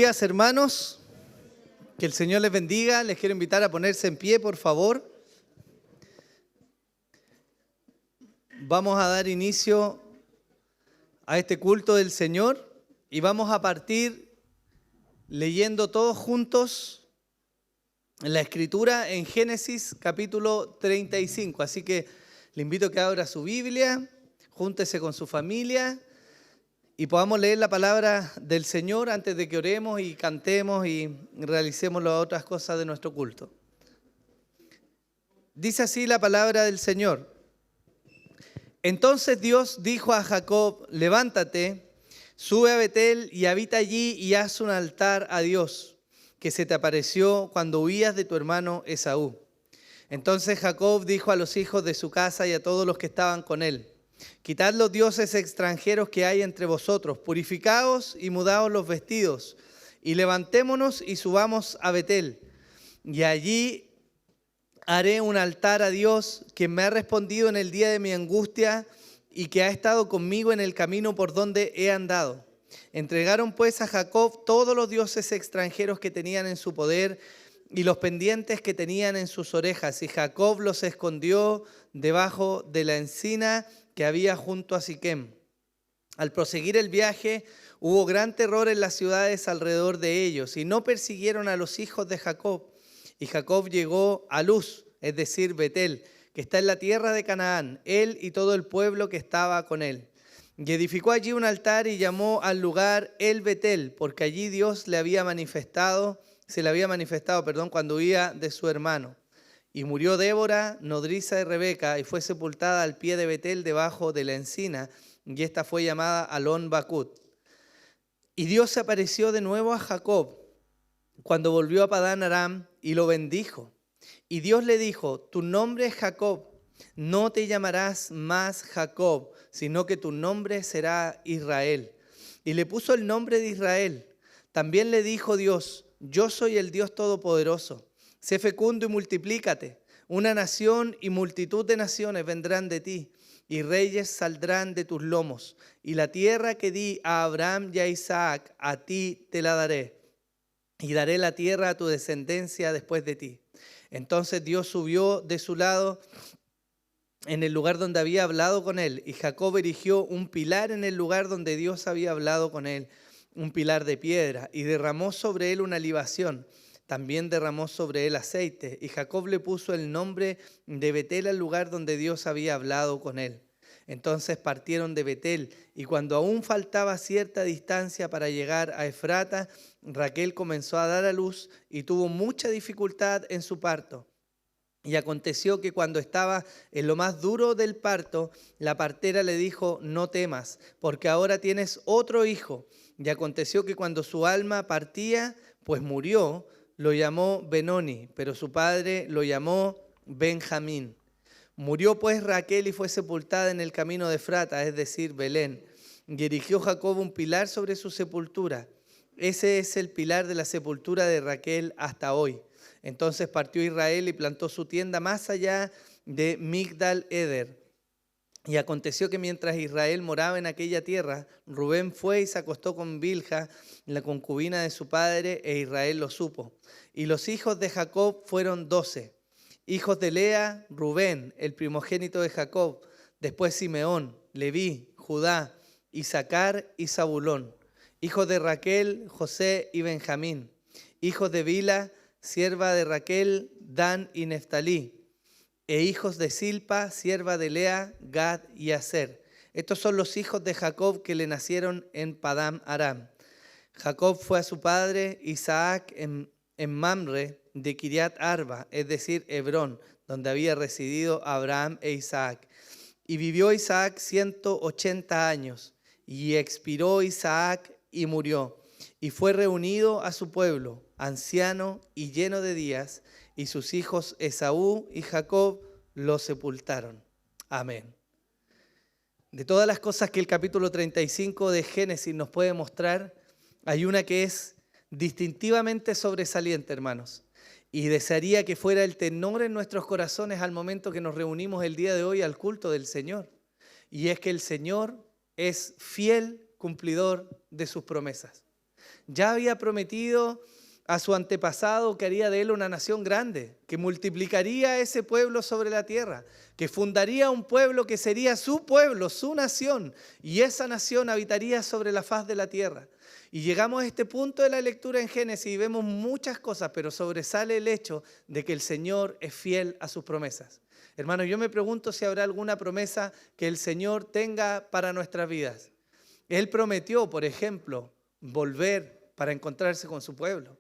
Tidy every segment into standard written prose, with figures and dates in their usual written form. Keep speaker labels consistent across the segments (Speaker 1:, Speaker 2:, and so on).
Speaker 1: Buenos días, hermanos, que el Señor les bendiga. Les quiero invitar a ponerse en pie, por favor. Vamos a dar inicio a este culto del Señor y vamos a partir leyendo todos juntos la Escritura en Génesis capítulo 35. Así que le invito a que abra su Biblia, júntese con su familia y podamos leer la palabra del Señor antes de que oremos y cantemos y realicemos las otras cosas de nuestro culto. Dice así la palabra del Señor. Entonces Dios dijo a Jacob: levántate, sube a Betel y habita allí y haz un altar a Dios, que se te apareció cuando huías de tu hermano Esaú. Entonces Jacob dijo a los hijos de su casa y a todos los que estaban con él: quitad los dioses extranjeros que hay entre vosotros, purificaos y mudaos los vestidos, y levantémonos y subamos a Betel, y allí haré un altar a Dios, quien me ha respondido en el día de mi angustia y que ha estado conmigo en el camino por donde he andado. Entregaron pues a Jacob todos los dioses extranjeros que tenían en su poder y los pendientes que tenían en sus orejas, y Jacob los escondió debajo de la encina que había junto a Siquem. Al proseguir el viaje, hubo gran terror en las ciudades alrededor de ellos, y no persiguieron a los hijos de Jacob. Y Jacob llegó a Luz, es decir, Betel, que está en la tierra de Canaán, él y todo el pueblo que estaba con él. Y edificó allí un altar y llamó al lugar El Betel, porque allí Dios se le había manifestado, cuando huía de su hermano. Y murió Débora, nodriza de Rebeca, y fue sepultada al pie de Betel debajo de la encina, y esta fue llamada Alon Bacut. Y Dios se apareció de nuevo a Jacob cuando volvió a Padán Aram y lo bendijo. Y Dios le dijo: tu nombre es Jacob, no te llamarás más Jacob, sino que tu nombre será Israel. Y le puso el nombre de Israel. También le dijo Dios: yo soy el Dios Todopoderoso. Sé fecundo y multiplícate. Una nación y multitud de naciones vendrán de ti, y reyes saldrán de tus lomos. Y la tierra que di a Abraham y a Isaac, a ti te la daré. Y daré la tierra a tu descendencia después de ti. Entonces Dios subió de su lado en el lugar donde había hablado con él, y Jacob erigió un pilar en el lugar donde Dios había hablado con él, un pilar de piedra, y derramó sobre él una libación. También derramó sobre él aceite, y Jacob le puso el nombre de Betel al lugar donde Dios había hablado con él. Entonces partieron de Betel, y cuando aún faltaba cierta distancia para llegar a Efrata, Raquel comenzó a dar a luz y tuvo mucha dificultad en su parto. Y aconteció que cuando estaba en lo más duro del parto, la partera le dijo: no temas, porque ahora tienes otro hijo. Y aconteció que cuando su alma partía, pues murió, lo llamó Benoni, pero su padre lo llamó Benjamín. Murió pues Raquel y fue sepultada en el camino de Efrata, es decir, Belén. Y erigió Jacob un pilar sobre su sepultura. Ese es el pilar de la sepultura de Raquel hasta hoy. Entonces partió Israel y plantó su tienda más allá de Migdal Eder. Y aconteció que mientras Israel moraba en aquella tierra, Rubén fue y se acostó con Bilha, la concubina de su padre, e Israel lo supo. Y los hijos de Jacob fueron 12. Hijos de Lea, Rubén, el primogénito de Jacob, después Simeón, Leví, Judá, Isaacar y Zabulón. Hijos de Raquel, José y Benjamín. Hijos de Bilha, sierva de Raquel, Dan y Neftalí. E hijos de Silpa, sierva de Lea, Gad y Aser. Estos son los hijos de Jacob que le nacieron en Padán Aram. Jacob fue a su padre Isaac en Mamre de Kiriat Arba, es decir, Hebrón, donde había residido Abraham e Isaac. Y vivió Isaac 180 años, y expiró Isaac y murió. Y fue reunido a su pueblo, anciano y lleno de días, y sus hijos Esaú y Jacob lo sepultaron. Amén. De todas las cosas que el capítulo 35 de Génesis nos puede mostrar, hay una que es distintivamente sobresaliente, hermanos. Y desearía que fuera el tenor en nuestros corazones al momento que nos reunimos el día de hoy al culto del Señor. Y es que el Señor es fiel cumplidor de sus promesas. Ya había prometido a su antepasado que haría de él una nación grande, que multiplicaría ese pueblo sobre la tierra, que fundaría un pueblo que sería su pueblo, su nación, y esa nación habitaría sobre la faz de la tierra. Y llegamos a este punto de la lectura en Génesis y vemos muchas cosas, pero sobresale el hecho de que el Señor es fiel a sus promesas. Hermanos, yo me pregunto si habrá alguna promesa que el Señor tenga para nuestras vidas. Él prometió, por ejemplo, volver para encontrarse con su pueblo.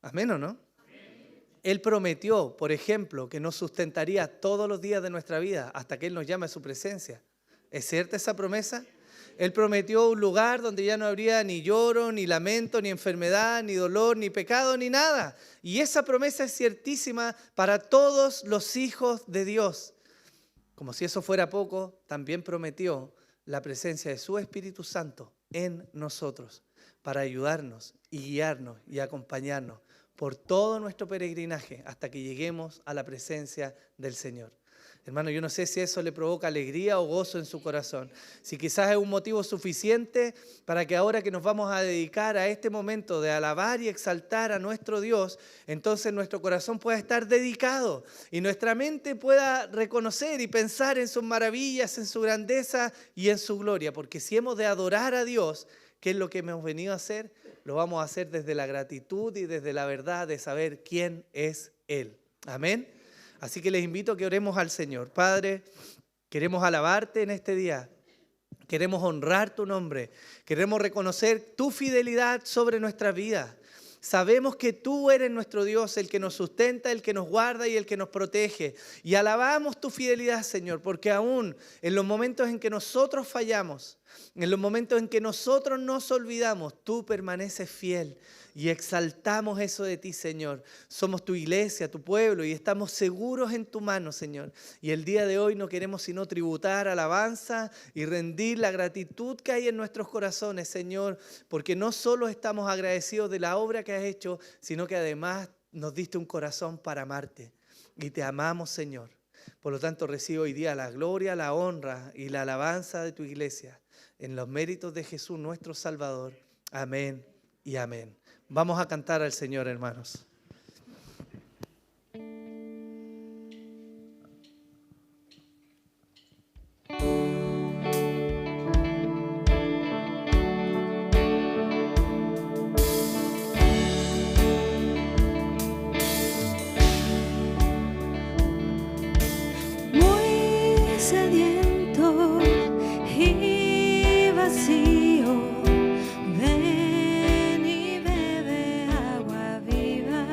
Speaker 1: Amén, ¿o no? Él prometió, por ejemplo, que nos sustentaría todos los días de nuestra vida hasta que Él nos llame a su presencia. ¿Es cierta esa promesa? Él prometió un lugar donde ya no habría ni lloro, ni lamento, ni enfermedad, ni dolor, ni pecado, ni nada. Y esa promesa es ciertísima para todos los hijos de Dios. Como si eso fuera poco, también prometió la presencia de su Espíritu Santo en nosotros para ayudarnos y guiarnos y acompañarnos por todo nuestro peregrinaje hasta que lleguemos a la presencia del Señor. Hermano, yo no sé si eso le provoca alegría o gozo en su corazón. Si quizás es un motivo suficiente para que ahora que nos vamos a dedicar a este momento de alabar y exaltar a nuestro Dios, entonces nuestro corazón pueda estar dedicado y nuestra mente pueda reconocer y pensar en sus maravillas, en su grandeza y en su gloria. Porque si hemos de adorar a Dios, ¿qué es lo que hemos venido a hacer? Lo vamos a hacer desde la gratitud y desde la verdad de saber quién es Él. Amén. Así que les invito a que oremos al Señor. Padre, queremos alabarte en este día. Queremos honrar tu nombre. Queremos reconocer tu fidelidad sobre nuestras vidas. Sabemos que tú eres nuestro Dios, el que nos sustenta, el que nos guarda y el que nos protege. Y alabamos tu fidelidad, Señor, porque aún en los momentos en que nosotros fallamos, en los momentos en que nosotros nos olvidamos, tú permaneces fiel. Y exaltamos eso de ti, Señor. Somos tu iglesia, tu pueblo, y estamos seguros en tu mano, Señor. Y el día de hoy no queremos sino tributar alabanza y rendir la gratitud que hay en nuestros corazones, Señor, porque no solo estamos agradecidos de la obra que has hecho, sino que además nos diste un corazón para amarte. Y te amamos, Señor. Por lo tanto, recibo hoy día la gloria, la honra y la alabanza de tu iglesia, en los méritos de Jesús, nuestro Salvador. Amén y amén. Vamos a cantar al Señor, hermanos.
Speaker 2: Muy sediento y vacío, ven y bebe agua viva.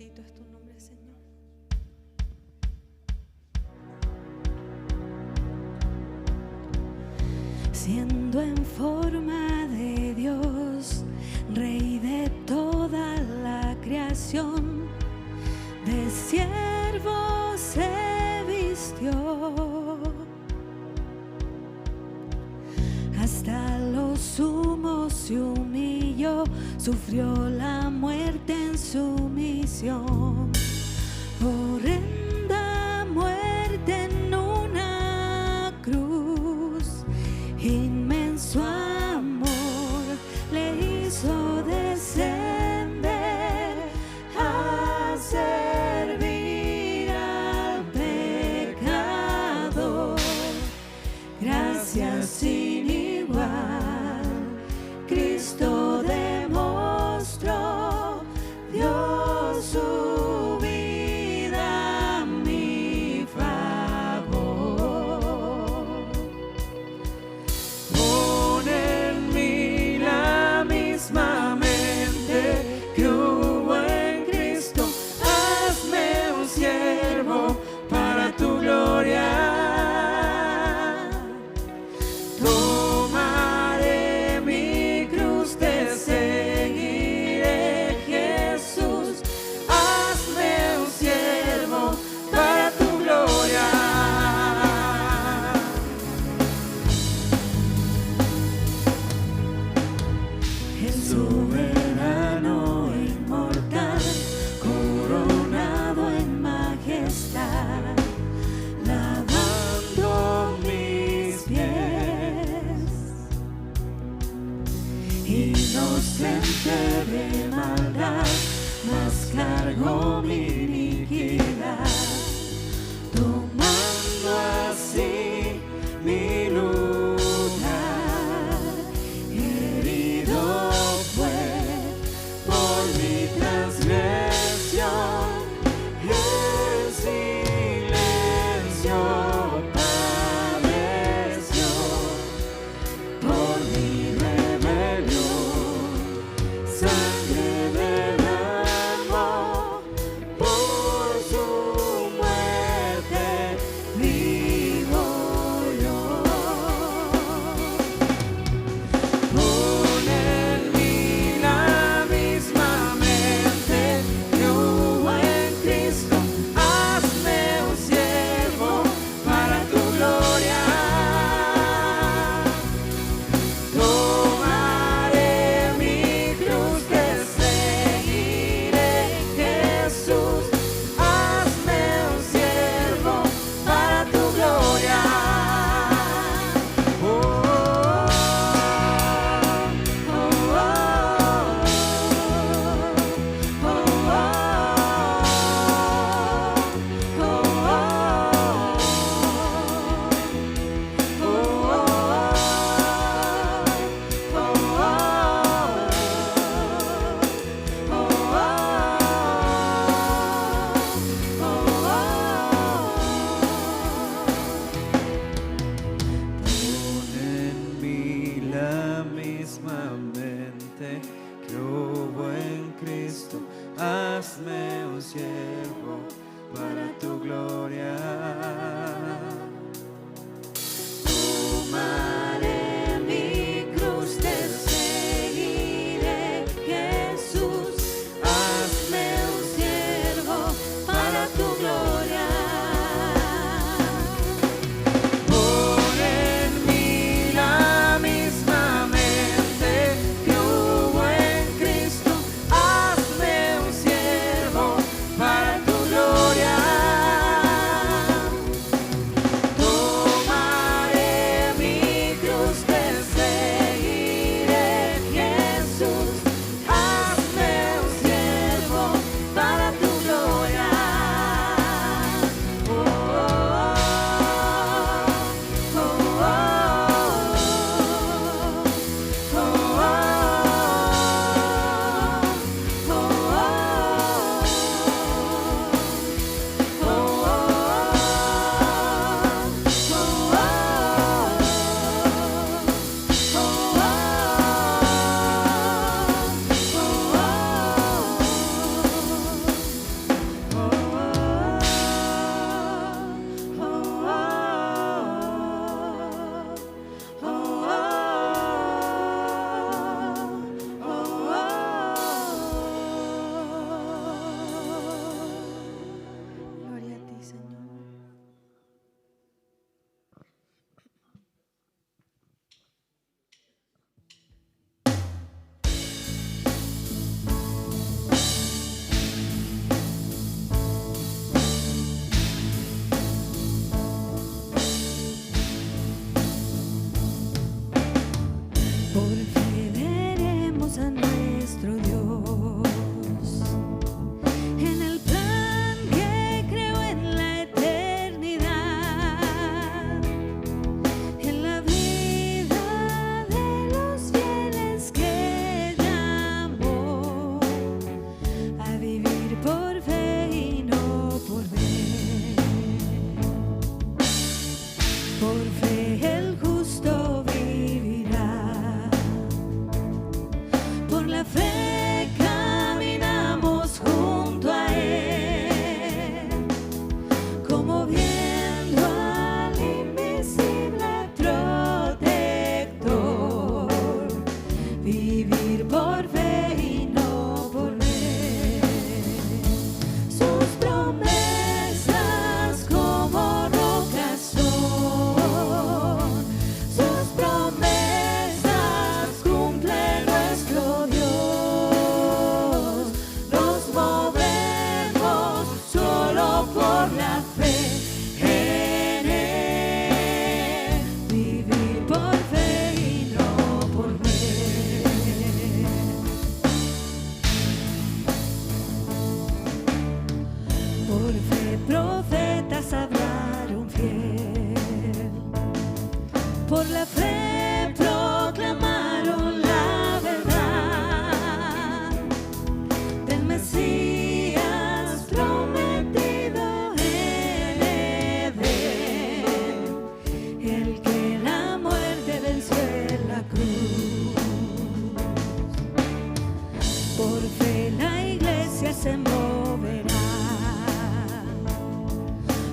Speaker 2: Bendito es tu nombre, Señor. Siendo en forma de Dios, Rey de toda la creación, de siervo se vistió, hasta lo sumo se humilló, sufrió la muerte en su misión. Horrenda muerte en una cruz, inmenso amor le hizo descender a servir al pecador. Gracias sin igual, Cristo demostró, dio su vida a mi favor. Pon en mí la misma mente que hubo en Cristo, hazme un siervo para tu gloria. Tomaré mi cruz, te seguiré, Jesús, hazme un siervo para tu gloria. El soberano inmortal, coronado en majestad, lavando mis pies, inocente de maldad, mas cargó mi iniquidad, tomando así mi lugar. Herido fue por mi transgresión, en silencio padeció por mi rebelión, sangre derramó, por su muerte vivo yo. Pon en mí la misma mente que hubo en Cristo, hazme un siervo para tu gloria. Tomaré mi cruz, te seguiré, Jesús, hazme un siervo para tu gloria. Oh, oh, oh, oh, Pon en mí la misma mente que hubo en Cristo, hazme un siervo para tu gloria. Tomaré mi cruz, te seguiré, Jesús, hazme un siervo para tu gloria. Pon en mí la misma mente que hubo en Cristo, hazme un siervo para tu gloria.
Speaker 3: Por fe profetas hablaron fiel, por la fe proclamaron la verdad del Mesías prometido en Edén, el que la muerte venció en la cruz. Por fe la iglesia se moverá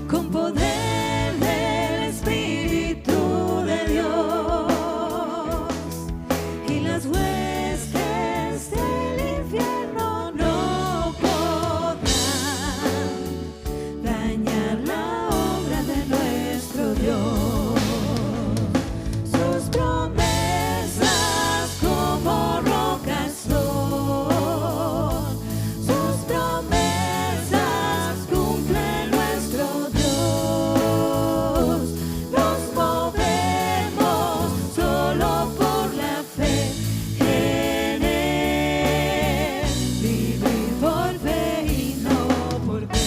Speaker 3: con poder del Espíritu de Dios, y las huestes del infierno no podrán dañar la obra de nuestro Dios. Sus promesas como rocas son, sus promesas cumple nuestro Dios. Nos movemos solo por la fe en Él, vivir por fe y no por ver.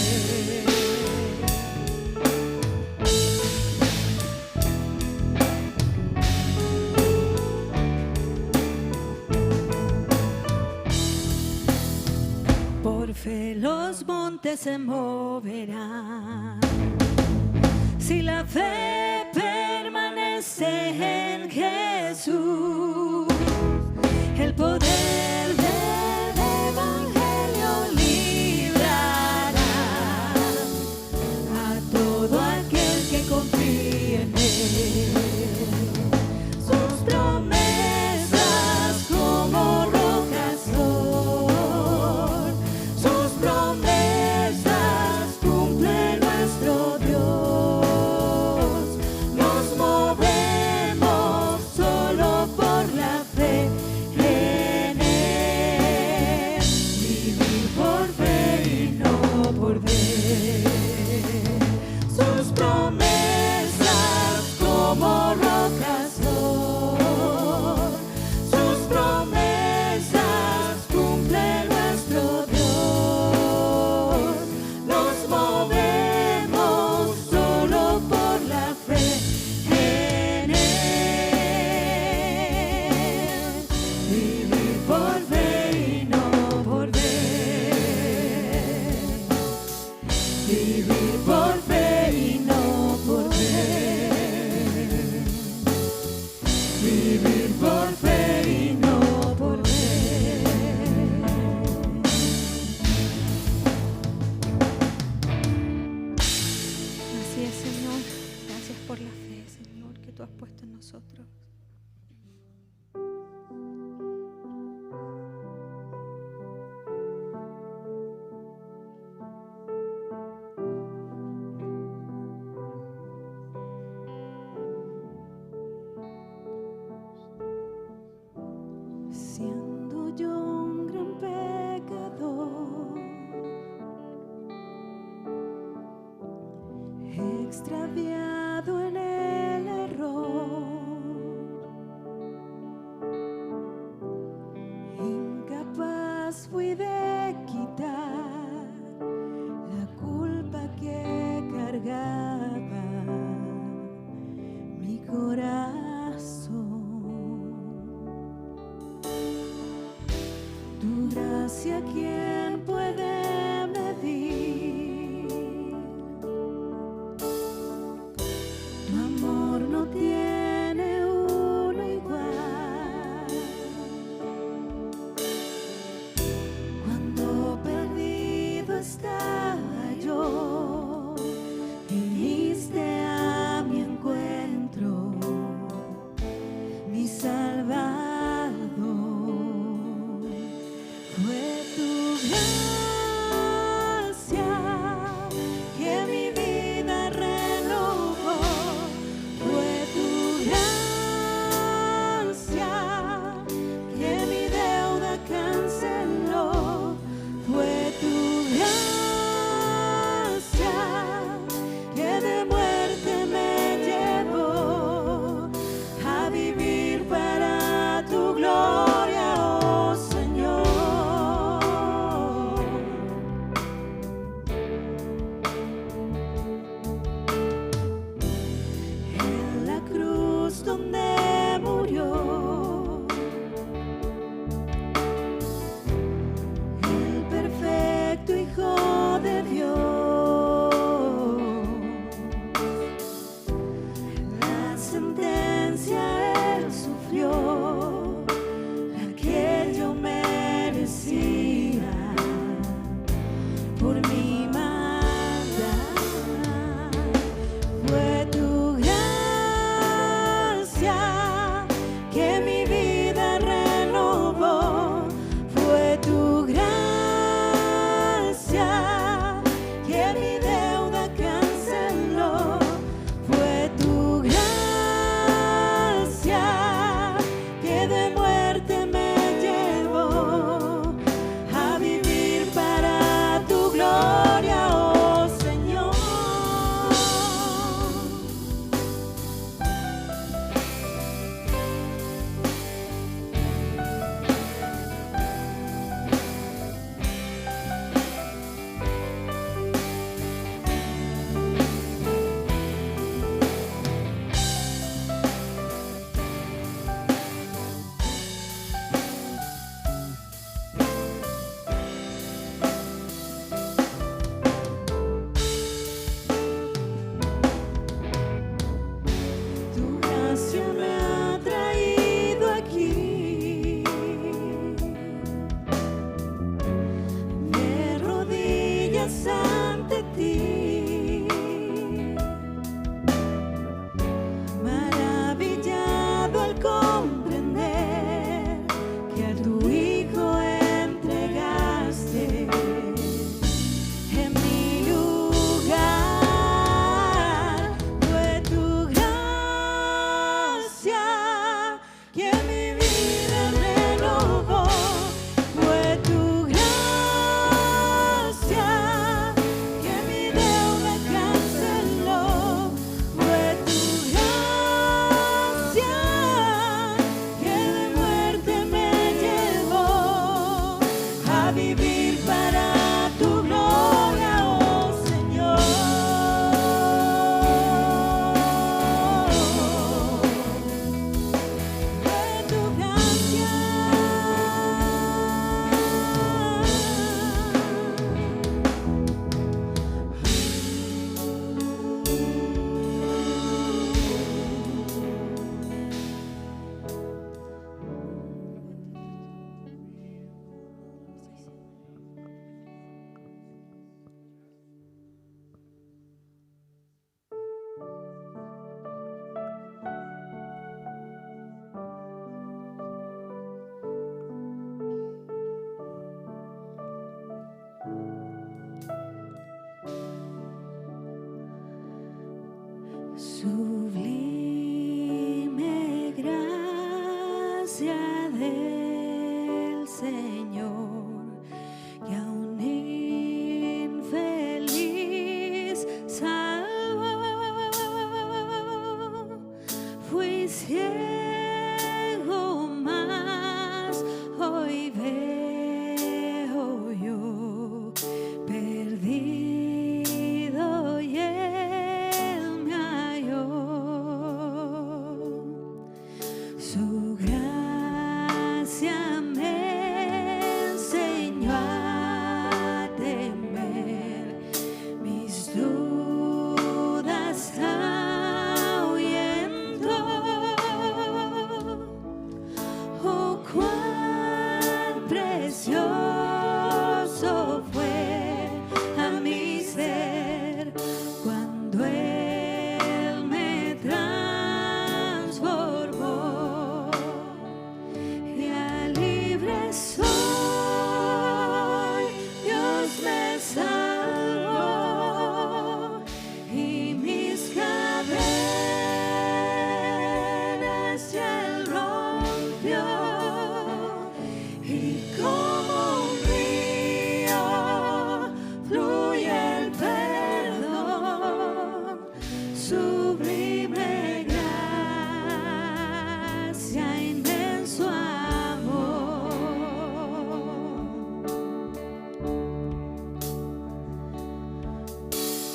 Speaker 3: Por fe los montes se moverán, si la fe permanece en Jesús. El poder del Evangelio librará a todo aquel que confíe en Él. Sus promesas como rocas son, sus promesas cumple nuestro Dios. Nos movemos solo por la fe en Él, vivir por fe y no por ver. Sus promesas como rocas son, sus promesas cumple nuestro Dios. Nos movemos solo por la fe en Él, vivir por fe y no por ver. Vivir por fe y no por ver. Vivir por fe y no por ver. Así es, Señor. Gracias por la fe, Señor, que tú has puesto en nosotros. Siendo yo un gran pecador, extraviado en el error, incapaz fui de quitar la culpa que cargaba mi corazón. Tu gracia, ¿quién puede medir? del Señor, que a un infeliz salvó. Fui ciego, mas hoy veo yo, perdido y Él me halló. Su gracia me enseñó a temer, mis dudas ahuyentó. Oh, cuán precioso fue a mi ser cuando Él me transformó, y a libre soy, Dios me salvó, y mis cadenas ya Él rompió, y como un río fluye el perdón, sublime gracia, inmenso amor.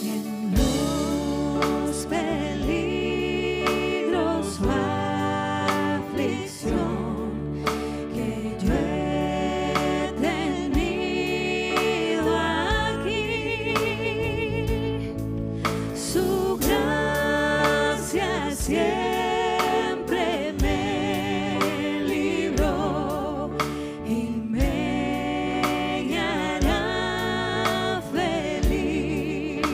Speaker 3: En los peligros o aflicción que yo he tenido aquí, su gracia siempre me libró y me guiará feliz.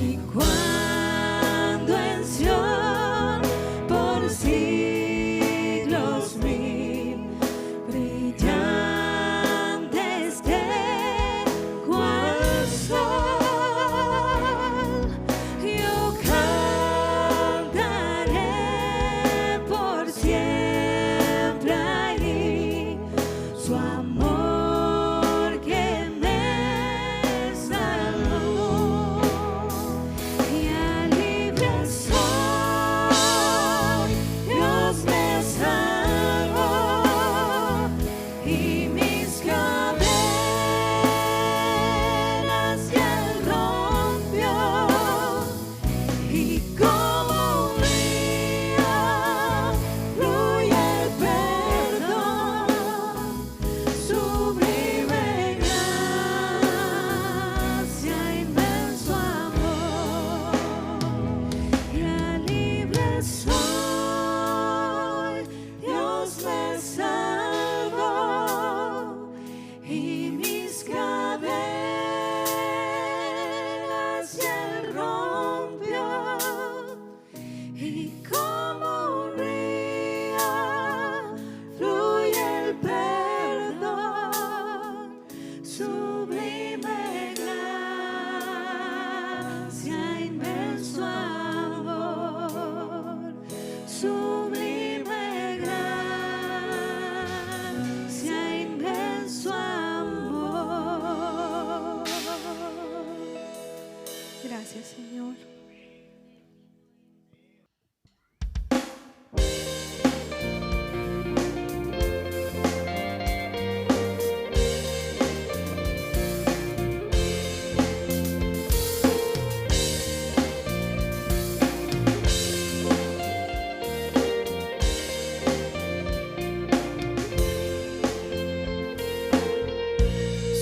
Speaker 3: Y cuando en Sión por siglos mil brillante esté cual sol, yo cantaré por siempre allí su amor que me salvó, y a libre soy, Dios me salvó, y mis cadenas ya Él rompió, y como un río fluye el perdón, sublime gracia, inmenso amor, y a libre soy, Dios me salvó, y mis cadenas ya Él rompió, y como un río fluye el perdón, sublime gracia, inmenso amor, sublime gracia, inmenso amor. Gracias, Señor.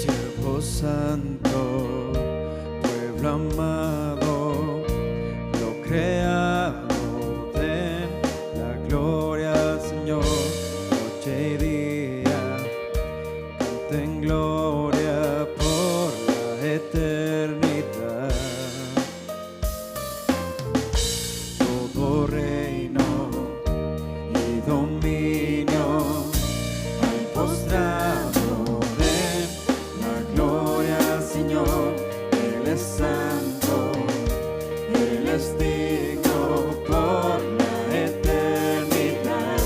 Speaker 2: Siervo santo, pueblo amado, lo creado, den la gloria al Señor, noche y día, canten gloria por la eternidad. Todo reino y dominio al postrado den la gloria al Señor. Él es santo, Él es digno por la eternidad.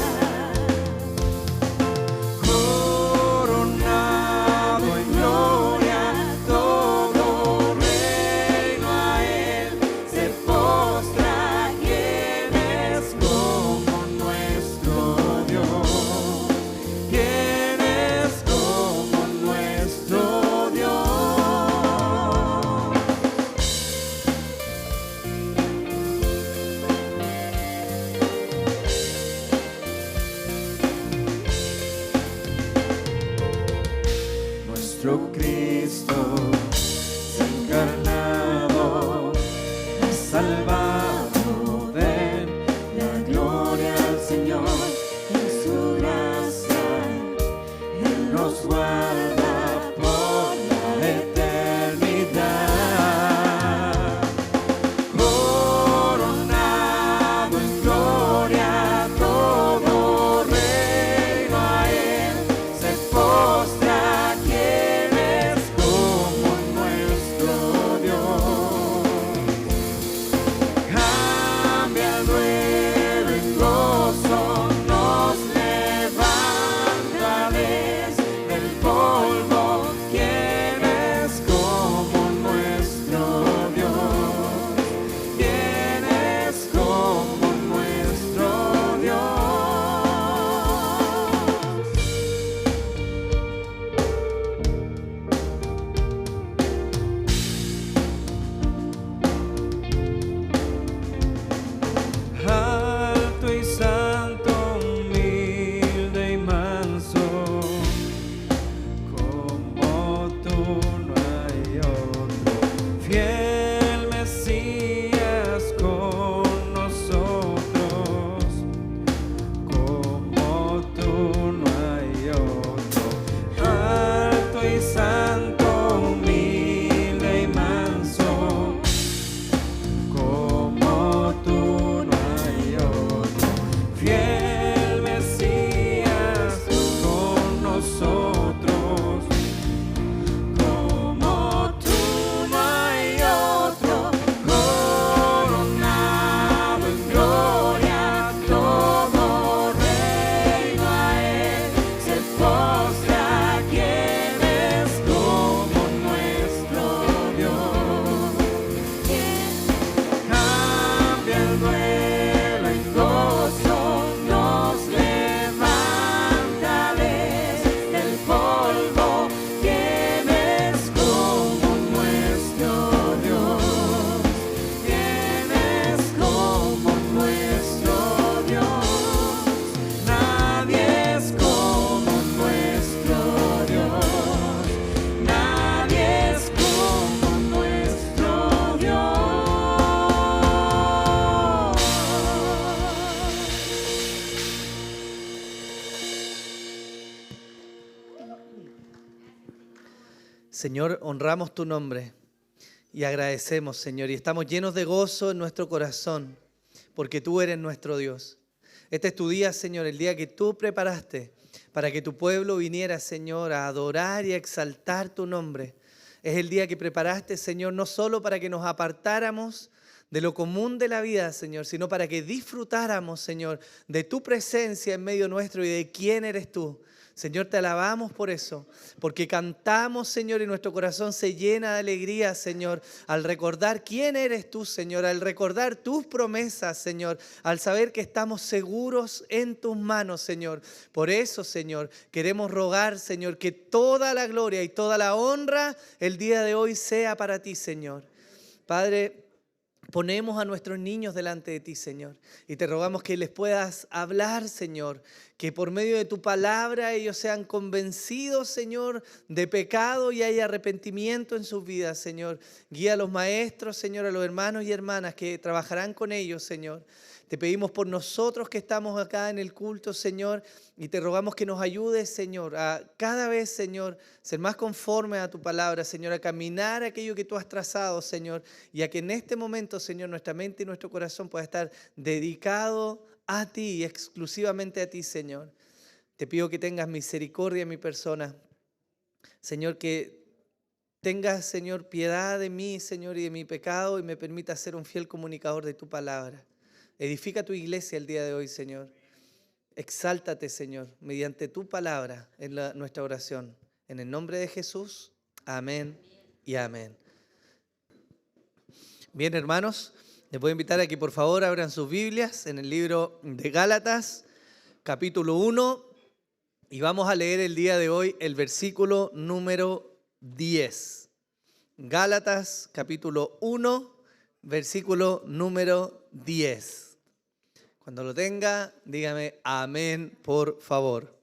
Speaker 2: Cristo se ha encarnado, ha salvado, den la gloria al Señor, en su gracia Él nos guarda por la eternidad. Coronado en gloria, todo reino a Él se postra, quien es como nuestro Dios. Cambia el duelo en gozo, nos levanta desde el polvo, quien es como nuestro Dios, quien es como nuestro Dios. Alto y santo, humilde y manso, como tú no hay otro. Fiel Mesías con nosotros, como tú no hay otro. Alto y santo, humilde y manso, como tú no hay otro. Fiel Mesías con nosotros, como tú no hay otro. Coronado en gloria, todo reino a Él se postra, quien es como nuestro Dios. Cambia el duelo en gozo, nos levanta desde el polvo, quien es como nuestro Dios, quien es como nuestro Dios. Nadie es como nuestro Dios, nadie es como nuestro Dios.
Speaker 1: Señor, honramos tu nombre y agradecemos, Señor, y estamos llenos de gozo en nuestro corazón, porque tú eres nuestro Dios. Este es tu día, Señor, el día que tú preparaste para que tu pueblo viniera, Señor, a adorar y a exaltar tu nombre. Es el día que preparaste, Señor, no solo para que nos apartáramos de lo común de la vida, Señor, sino para que disfrutáramos, Señor, de tu presencia en medio nuestro y de quién eres tú. Señor, te alabamos por eso, porque cantamos, Señor, y nuestro corazón se llena de alegría, Señor, al recordar quién eres tú, Señor, al recordar tus promesas, Señor, al saber que estamos seguros en tus manos, Señor. Por eso, Señor, queremos rogar, Señor, que toda la gloria y toda la honra el día de hoy sea para ti, Señor. Padre, ponemos a nuestros niños delante de ti, Señor, y te rogamos que les puedas hablar, Señor, que por medio de tu palabra ellos sean convencidos, Señor, de pecado y haya arrepentimiento en sus vidas, Señor. Guía a los maestros, Señor, a los hermanos y hermanas que trabajarán con ellos, Señor. Te pedimos por nosotros que estamos acá en el culto, Señor, y te rogamos que nos ayudes, Señor, a cada vez, Señor, ser más conforme a tu palabra, Señor, a caminar aquello que tú has trazado, Señor, y a que en este momento, Señor, nuestra mente y nuestro corazón pueda estar dedicado a ti y exclusivamente a ti, Señor. Te pido que tengas misericordia en mi persona, Señor, que tengas, Señor, piedad de mí, Señor, y de mi pecado y me permita ser un fiel comunicador de tu palabra. Edifica tu iglesia el día de hoy, Señor. Exáltate, Señor, mediante tu palabra en nuestra oración. En el nombre de Jesús, amén y amén. Bien, hermanos, les voy a invitar a que por favor abran sus Biblias en el libro de Gálatas, capítulo 1, y vamos a leer el día de hoy el versículo número 10. Gálatas, capítulo 1, versículo número 10. Cuando lo tenga, dígame amén, por favor.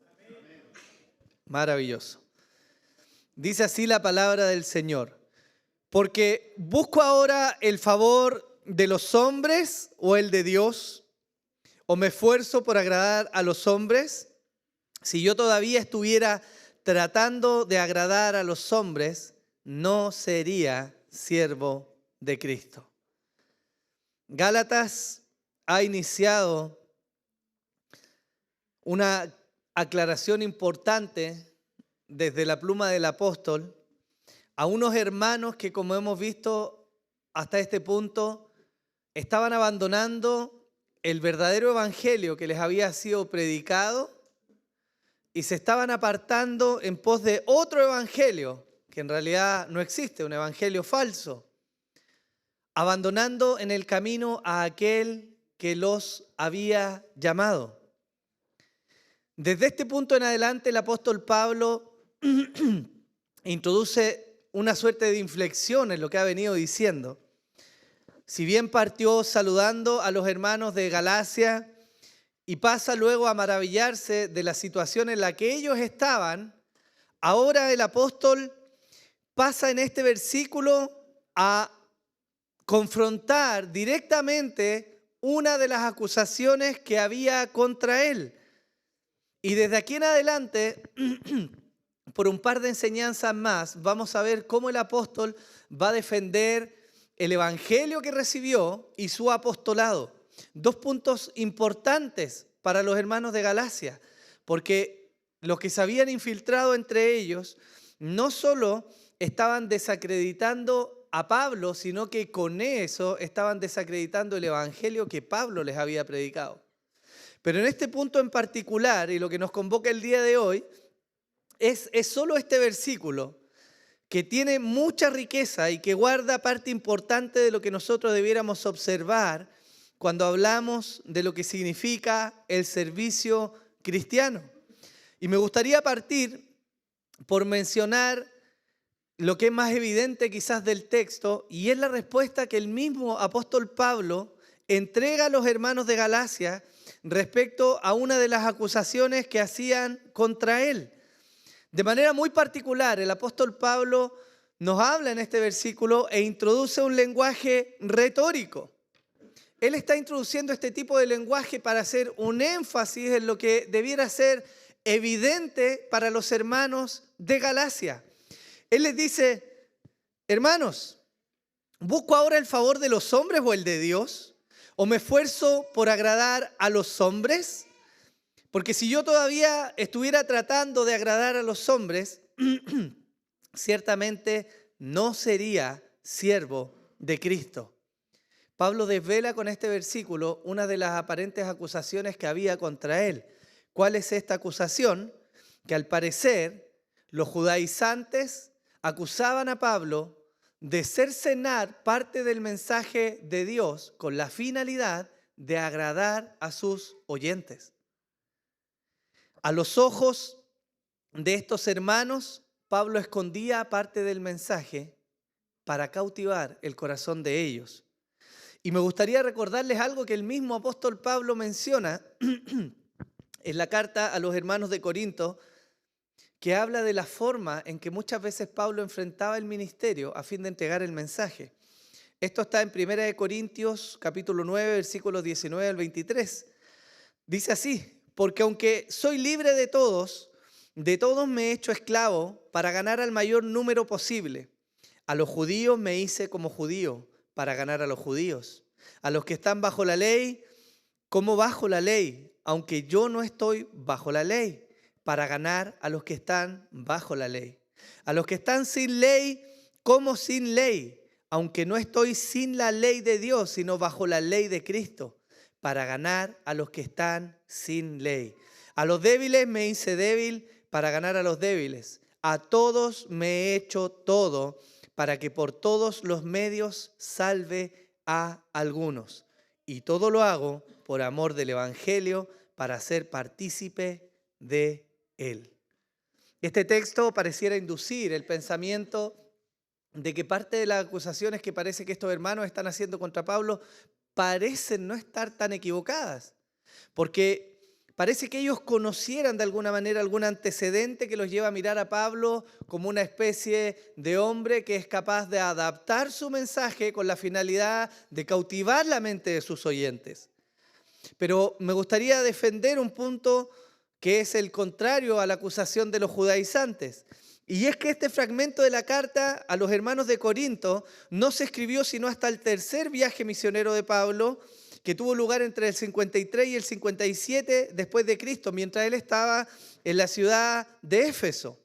Speaker 1: Maravilloso. Dice así la palabra del Señor. Porque busco ahora el favor de los hombres o el de Dios, o me esfuerzo por agradar a los hombres. Si yo todavía estuviera tratando de agradar a los hombres, no sería siervo de Cristo. Gálatas ha iniciado una aclaración importante desde la pluma del apóstol a unos hermanos que, como hemos visto hasta este punto, estaban abandonando el verdadero evangelio que les había sido predicado y se estaban apartando en pos de otro evangelio que en realidad no existe, un evangelio falso, abandonando en el camino a aquel que los había llamado. Desde este punto en adelante el apóstol Pablo introduce una suerte de inflexión en lo que ha venido diciendo. Si bien partió saludando a los hermanos de Galacia y pasa luego a maravillarse de la situación en la que ellos estaban, ahora el apóstol pasa en este versículo a confrontar directamente una de las acusaciones que había contra él. Y desde aquí en adelante, por un par de enseñanzas más, vamos a ver cómo el apóstol va a defender el evangelio que recibió y su apostolado. Dos puntos importantes para los hermanos de Galacia, porque los que se habían infiltrado entre ellos no solo estaban desacreditando a Pablo, sino que con eso estaban desacreditando el evangelio que Pablo les había predicado. Pero en este punto en particular, y lo que nos convoca el día de hoy, es solo este versículo que tiene mucha riqueza y que guarda parte importante de lo que nosotros debiéramos observar cuando hablamos de lo que significa el servicio cristiano. Y me gustaría partir por mencionar lo que es más evidente quizás del texto, y es la respuesta que el mismo apóstol Pablo entrega a los hermanos de Galacia respecto a una de las acusaciones que hacían contra él. De manera muy particular, el apóstol Pablo nos habla en este versículo e introduce un lenguaje retórico. Él está introduciendo este tipo de lenguaje para hacer un énfasis en lo que debiera ser evidente para los hermanos de Galacia. Él les dice: hermanos, ¿busco ahora el favor de los hombres o el de Dios? ¿O me esfuerzo por agradar a los hombres? Porque si yo todavía estuviera tratando de agradar a los hombres, ciertamente no sería siervo de Cristo. Pablo desvela con este versículo una de las aparentes acusaciones que había contra él. ¿Cuál es esta acusación? Que al parecer los judaizantes acusaban a Pablo de cercenar parte del mensaje de Dios con la finalidad de agradar a sus oyentes. A los ojos de estos hermanos, Pablo escondía parte del mensaje para cautivar el corazón de ellos. Y me gustaría recordarles algo que el mismo apóstol Pablo menciona en la carta a los hermanos de Corinto, que habla de la forma en que muchas veces Pablo enfrentaba el ministerio a fin de entregar el mensaje. Esto está en 1 Corintios capítulo 9, versículos 19 al 23. Dice así: porque aunque soy libre de todos me he hecho esclavo para ganar al mayor número posible. A los judíos me hice como judío para ganar a los judíos. A los que están bajo la ley, como bajo la ley, aunque yo no estoy bajo la ley, para ganar a los que están bajo la ley. A los que están sin ley, como sin ley, aunque no estoy sin la ley de Dios, sino bajo la ley de Cristo, para ganar a los que están sin ley. A los débiles me hice débil para ganar a los débiles. A todos me he hecho todo para que por todos los medios salve a algunos. Y todo lo hago por amor del evangelio, para ser partícipe de él. Este texto pareciera inducir el pensamiento de que parte de las acusaciones que parece que estos hermanos están haciendo contra Pablo parecen no estar tan equivocadas. Porque Parece que ellos conocieran de alguna manera algún antecedente que los lleva a mirar a Pablo como una especie de hombre que es capaz de adaptar su mensaje con la finalidad de cautivar la mente de sus oyentes. Pero me gustaría defender un punto que es el contrario a la acusación de los judaizantes. Y es que este fragmento de la carta a los hermanos de Corinto no se escribió sino hasta el tercer viaje misionero de Pablo, que tuvo lugar entre el 53 y el 57 después de Cristo, mientras él estaba en la ciudad de Éfeso.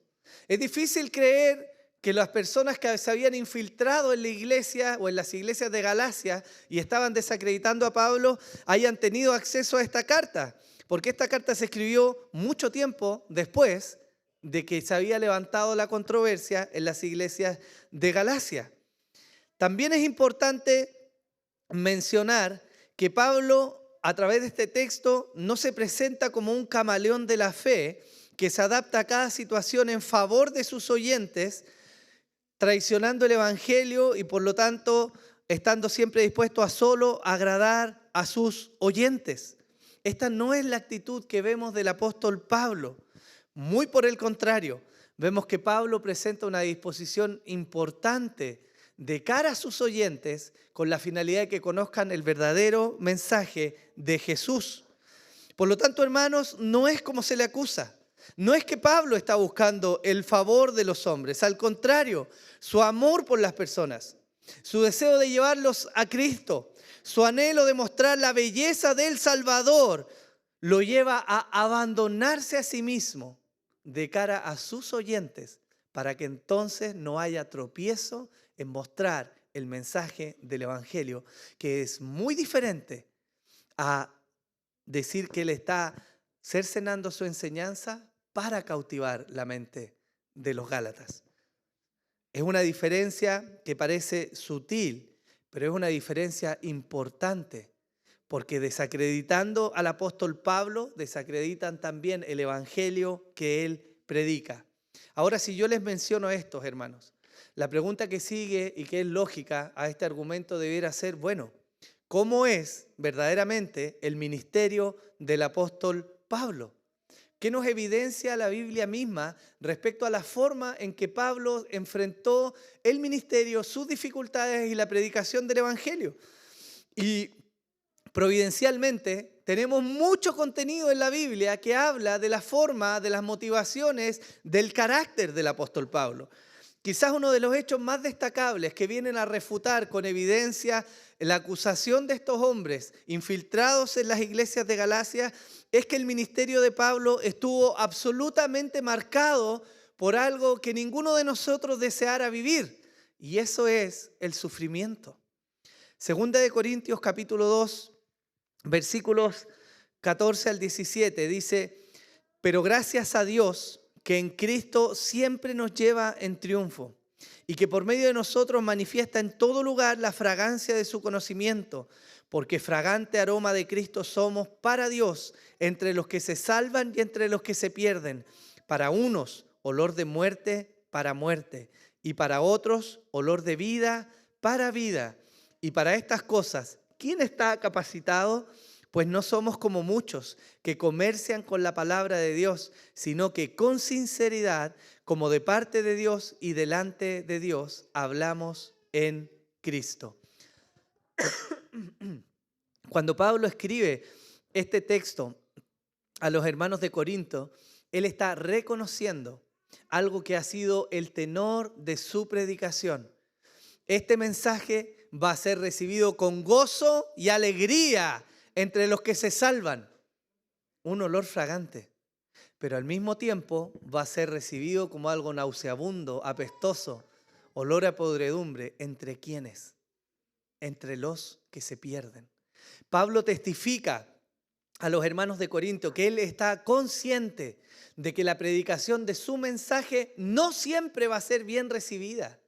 Speaker 1: Es difícil creer que las personas que se habían infiltrado en la iglesia o en las iglesias de Galacia y estaban desacreditando a Pablo hayan tenido acceso a esta carta, porque esta carta se escribió mucho tiempo después de que se había levantado la controversia en las iglesias de Galacia. También es importante mencionar que Pablo, a través de este texto, no se presenta como un camaleón de la fe que se adapta a cada situación en favor de sus oyentes, traicionando el evangelio y por lo tanto estando siempre dispuesto a solo agradar a sus oyentes. Esta no es la actitud que vemos del apóstol Pablo. Muy por el contrario, vemos que Pablo presenta una disposición importante de cara a sus oyentes con la finalidad de que conozcan el verdadero mensaje de Jesús. Por lo tanto, hermanos, no es como se le acusa. No es que Pablo está buscando el favor de los hombres. Al contrario, su amor por las personas, su deseo de llevarlos a Cristo, su anhelo de mostrar la belleza del Salvador, lo lleva a abandonarse a sí mismo de cara a sus oyentes para que entonces no haya tropiezo en mostrar el mensaje del Evangelio, que es muy diferente a decir que él está cercenando su enseñanza para cautivar la mente de los Gálatas. Es una diferencia que parece sutil, pero es una diferencia importante, porque desacreditando al apóstol Pablo, desacreditan también el Evangelio que él predica. Ahora, si yo les menciono esto, hermanos, la pregunta que sigue y que es lógica a este argumento debiera ser, bueno, ¿cómo es verdaderamente el ministerio del apóstol Pablo? ¿Qué nos evidencia la Biblia misma respecto a la forma en que Pablo enfrentó el ministerio, sus dificultades y la predicación del Evangelio? Y providencialmente tenemos mucho contenido en la Biblia que habla de la forma, de las motivaciones, del carácter del apóstol Pablo. Quizás uno de los hechos más destacables que vienen a refutar con evidencia la acusación de estos hombres infiltrados en las iglesias de Galacia es que el ministerio de Pablo estuvo absolutamente marcado por algo que ninguno de nosotros deseara vivir, y eso es el sufrimiento. Segunda de Corintios capítulo 2, versículos 14 al 17 dice: pero gracias a Dios que en Cristo siempre nos lleva en triunfo y que por medio de nosotros manifiesta en todo lugar la fragancia de su conocimiento, porque fragante aroma de Cristo somos para Dios entre los que se salvan y entre los que se pierden. Para unos, olor de muerte para muerte, y para otros, olor de vida para vida. Y para estas cosas, ¿quién está capacitado? Pues no somos como muchos que comercian con la palabra de Dios, sino que con sinceridad, como de parte de Dios y delante de Dios, hablamos en Cristo. Cuando Pablo escribe este texto a los hermanos de Corinto, él está reconociendo algo que ha sido el tenor de su predicación. Este mensaje va a ser recibido con gozo y alegría entre los que se salvan, un olor fragante, pero al mismo tiempo va a ser recibido como algo nauseabundo, apestoso, olor a podredumbre. ¿Entre quiénes? Entre los que se pierden. Pablo testifica a los hermanos de Corinto que él está consciente de que la predicación de su mensaje no siempre va a ser bien recibida.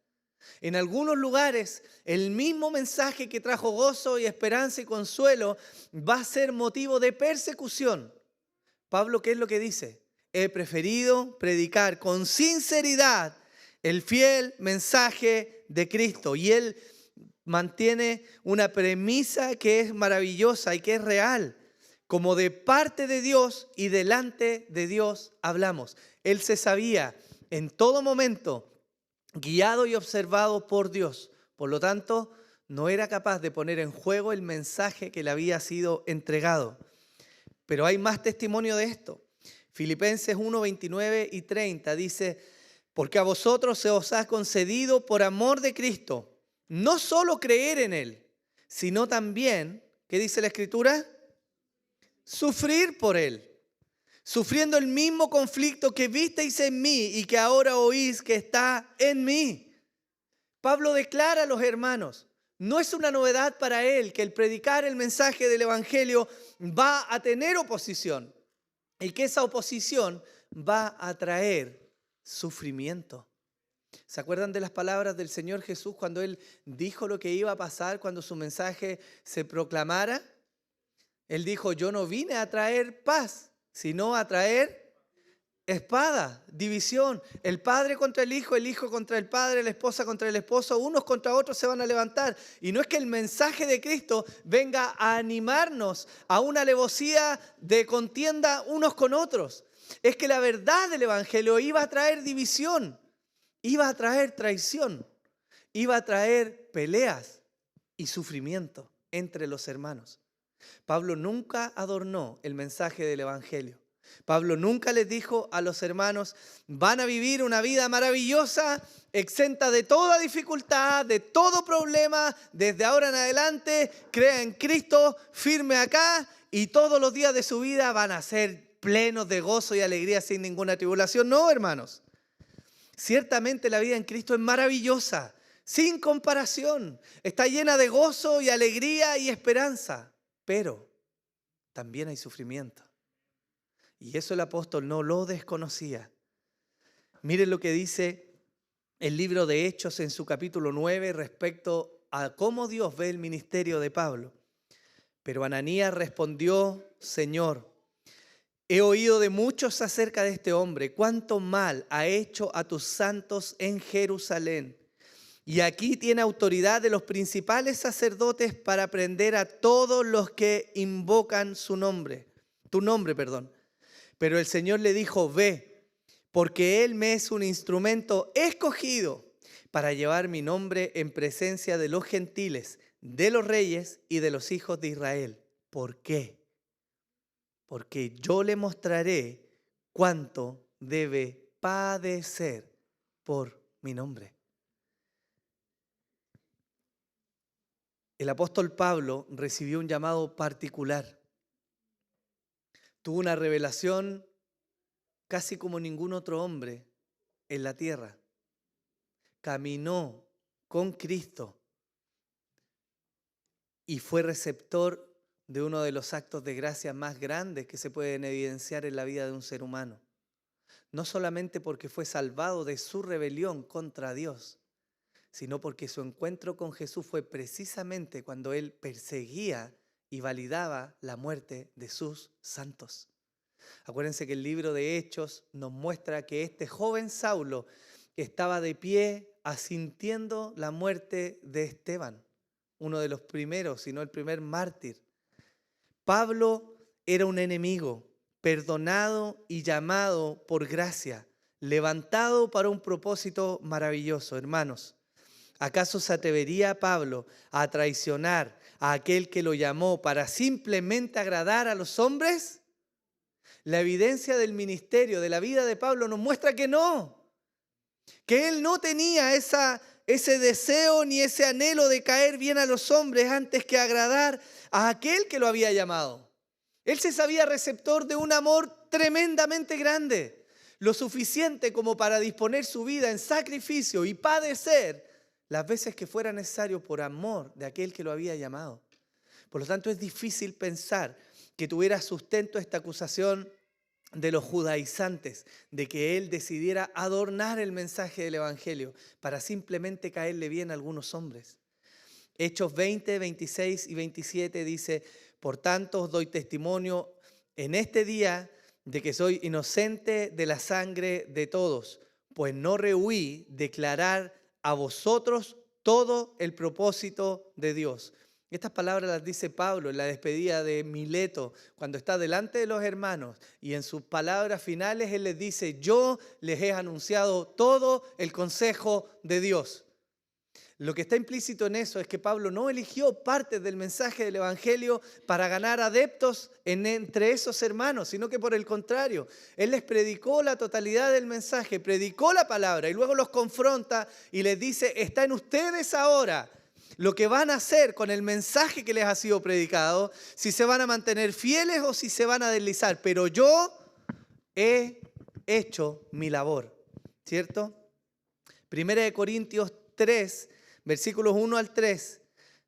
Speaker 1: En algunos lugares, el mismo mensaje que trajo gozo y esperanza y consuelo va a ser motivo de persecución. Pablo, ¿qué es lo que dice? He preferido predicar con sinceridad el fiel mensaje de Cristo. Y él mantiene una premisa que es maravillosa y que es real. como de parte de Dios y delante de Dios hablamos. Él se sabía en todo momento guiado y observado por Dios. Por lo tanto, no era capaz de poner en juego el mensaje que le había sido entregado. Pero hay más testimonio de esto. Filipenses 1, 29 y 30 dice: porque a vosotros se os ha concedido por amor de Cristo, no solo creer en Él, sino también, ¿qué dice la Escritura? Sufrir por Él, sufriendo el mismo conflicto que visteis en mí y que ahora oís que está en mí. Pablo declara a los hermanos, no es una novedad para él que el predicar el mensaje del Evangelio va a tener oposición y que esa oposición va a traer sufrimiento. ¿Se acuerdan de las palabras del Señor Jesús cuando Él dijo lo que iba a pasar cuando su mensaje se proclamara? Él dijo, yo no vine a traer paz, sino a traer espada, división. El padre contra el hijo contra el padre, la esposa contra el esposo, unos contra otros se van a levantar. Y no es que el mensaje de Cristo venga a animarnos a una alevosía de contienda unos con otros. Es que la verdad del Evangelio iba a traer división, iba a traer traición, iba a traer peleas y sufrimiento entre los hermanos. Pablo nunca adornó el mensaje del Evangelio. Pablo nunca les dijo a los hermanos, van a vivir una vida maravillosa, exenta de toda dificultad, de todo problema, desde ahora en adelante, crea en Cristo, firme acá y todos los días de su vida van a ser plenos de gozo y alegría sin ninguna tribulación. No, hermanos. Ciertamente la vida en Cristo es maravillosa, sin comparación. Está llena de gozo y alegría y esperanza, pero también hay sufrimiento. Y eso el apóstol no lo desconocía. Miren lo que dice el libro de Hechos en su capítulo 9 respecto a cómo Dios ve el ministerio de Pablo. Pero Ananías respondió, Señor, he oído de muchos acerca de este hombre, cuánto mal ha hecho a tus santos en Jerusalén. Y aquí tiene autoridad de los principales sacerdotes para prender a todos los que invocan tu nombre. Pero el Señor le dijo, ve, porque Él me es un instrumento escogido para llevar mi nombre en presencia de los gentiles, de los reyes y de los hijos de Israel. ¿Por qué? Porque yo le mostraré cuánto debe padecer por mi nombre. El apóstol Pablo recibió un llamado particular. Tuvo una revelación casi como ningún otro hombre en la tierra. Caminó con Cristo y fue receptor de uno de los actos de gracia más grandes que se pueden evidenciar en la vida de un ser humano. No solamente porque fue salvado de su rebelión contra Dios, sino porque su encuentro con Jesús fue precisamente cuando Él perseguía y validaba la muerte de sus santos. Acuérdense que el libro de Hechos nos muestra que este joven Saulo estaba de pie asintiendo la muerte de Esteban, uno de los primeros, si no el primer mártir. Pablo era un enemigo, perdonado y llamado por gracia, levantado para un propósito maravilloso. Hermanos, ¿acaso se atrevería Pablo a traicionar a aquel que lo llamó para simplemente agradar a los hombres? La evidencia del ministerio, de la vida de Pablo nos muestra que no, que él no tenía ese deseo ni ese anhelo de caer bien a los hombres antes que agradar a aquel que lo había llamado. Él se sabía receptor de un amor tremendamente grande, lo suficiente como para disponer su vida en sacrificio y padecer las veces que fuera necesario por amor de aquel que lo había llamado. Por lo tanto, es difícil pensar que tuviera sustento esta acusación de los judaizantes, de que él decidiera adornar el mensaje del Evangelio para simplemente caerle bien a algunos hombres. Hechos 20, 26 y 27 dice, por tanto os doy testimonio en este día de que soy inocente de la sangre de todos, pues no rehuí declarar a vosotros todo el propósito de Dios. Estas palabras las dice Pablo en la despedida de Mileto, cuando está delante de los hermanos, y en sus palabras finales él les dice: yo les he anunciado todo el consejo de Dios. Lo que está implícito en eso es que Pablo no eligió partes del mensaje del Evangelio para ganar adeptos entre esos hermanos, sino que por el contrario, él les predicó la totalidad del mensaje, predicó la palabra y luego los confronta y les dice: está en ustedes ahora lo que van a hacer con el mensaje que les ha sido predicado, si se van a mantener fieles o si se van a deslizar, pero yo he hecho mi labor, ¿cierto? Primera de Corintios 3, versículos 1 al 3,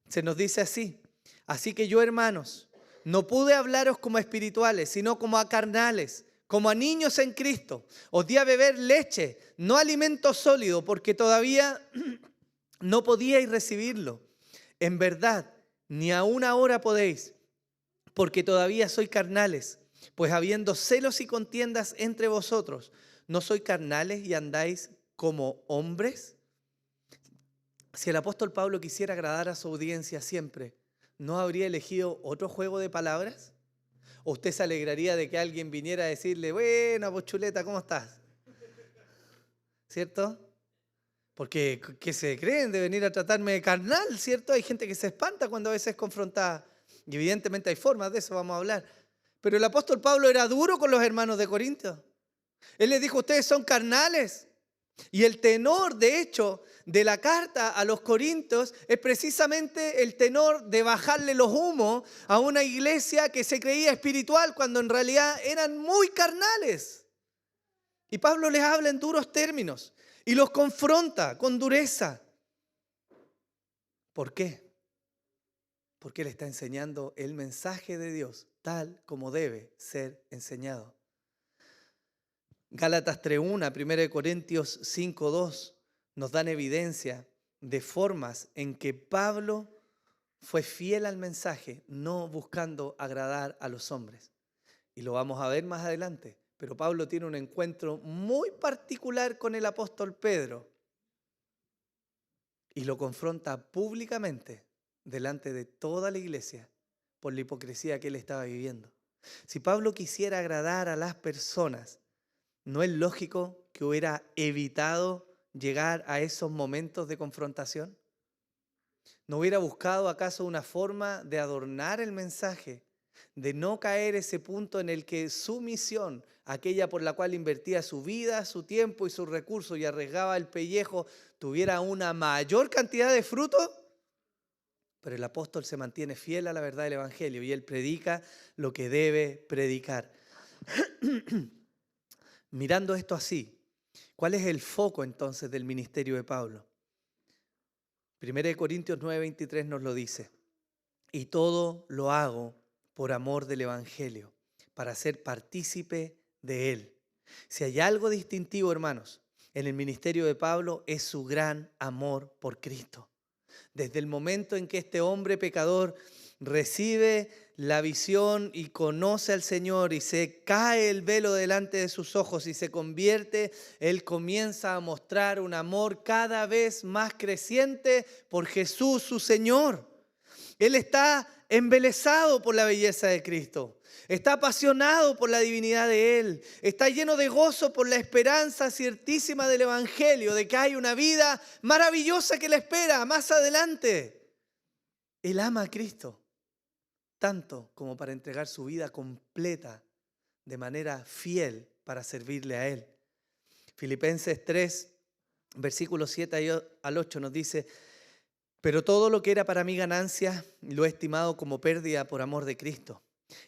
Speaker 1: se nos dice así: así que yo, hermanos, no pude hablaros como a espirituales, sino como a carnales, como a niños en Cristo. Os di a beber leche, no alimento sólido, porque todavía no podíais recibirlo. En verdad, ni aún ahora podéis, porque todavía sois carnales. Pues habiendo celos y contiendas entre vosotros, ¿no sois carnales y andáis como hombres? Si el apóstol Pablo quisiera agradar a su audiencia siempre, ¿no habría elegido otro juego de palabras? ¿O usted se alegraría de que alguien viniera a decirle: bueno, pues chuleta, ¿cómo estás? ¿Cierto? Porque, ¿qué se creen de venir a tratarme de carnal? ¿Cierto? Hay gente que se espanta cuando a veces es confrontada. Y evidentemente hay formas de eso, vamos a hablar. Pero el apóstol Pablo era duro con los hermanos de Corinto. Él les dijo: ustedes son carnales. Y el tenor, de hecho, de la carta a los Corintios es precisamente el tenor de bajarle los humos a una iglesia que se creía espiritual cuando en realidad eran muy carnales. Y Pablo les habla en duros términos y los confronta con dureza. ¿Por qué? Porque él está enseñando el mensaje de Dios tal como debe ser enseñado. Gálatas 3:1, 1 Corintios 5:2 nos dan evidencia de formas en que Pablo fue fiel al mensaje, no buscando agradar a los hombres. Y lo vamos a ver más adelante. Pero Pablo tiene un encuentro muy particular con el apóstol Pedro y lo confronta públicamente delante de toda la iglesia por la hipocresía que él estaba viviendo. Si Pablo quisiera agradar a las personas, ¿no es lógico que hubiera evitado llegar a esos momentos de confrontación? ¿No hubiera buscado acaso una forma de adornar el mensaje, de no caer ese punto en el que su misión, aquella por la cual invertía su vida, su tiempo y sus recursos y arriesgaba el pellejo, tuviera una mayor cantidad de fruto? Pero el apóstol se mantiene fiel a la verdad del Evangelio y él predica lo que debe predicar. Mirando esto así, ¿cuál es el foco entonces del ministerio de Pablo? 1 Corintios 9:23 nos lo dice: y todo lo hago por amor del Evangelio, para ser partícipe de él. Si hay algo distintivo, hermanos, en el ministerio de Pablo es su gran amor por Cristo. Desde el momento en que este hombre pecador recibe la visión y conoce al Señor y se cae el velo delante de sus ojos y se convierte, él comienza a mostrar un amor cada vez más creciente por Jesús, su Señor. Él está embelesado por la belleza de Cristo, está apasionado por la divinidad de Él, está lleno de gozo por la esperanza ciertísima del Evangelio, de que hay una vida maravillosa que le espera más adelante. Él ama a Cristo tanto como para entregar su vida completa de manera fiel para servirle a Él. Filipenses 3, versículos 7 al 8 nos dice: pero todo lo que era para mí ganancia lo he estimado como pérdida por amor de Cristo.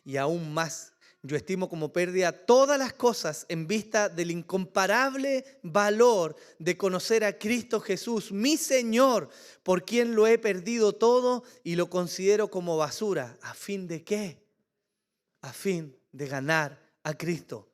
Speaker 1: Y aún más, yo estimo como pérdida todas las cosas en vista del incomparable valor de conocer a Cristo Jesús, mi Señor, por quien lo he perdido todo y lo considero como basura. ¿A fin de qué? A fin de ganar a Cristo.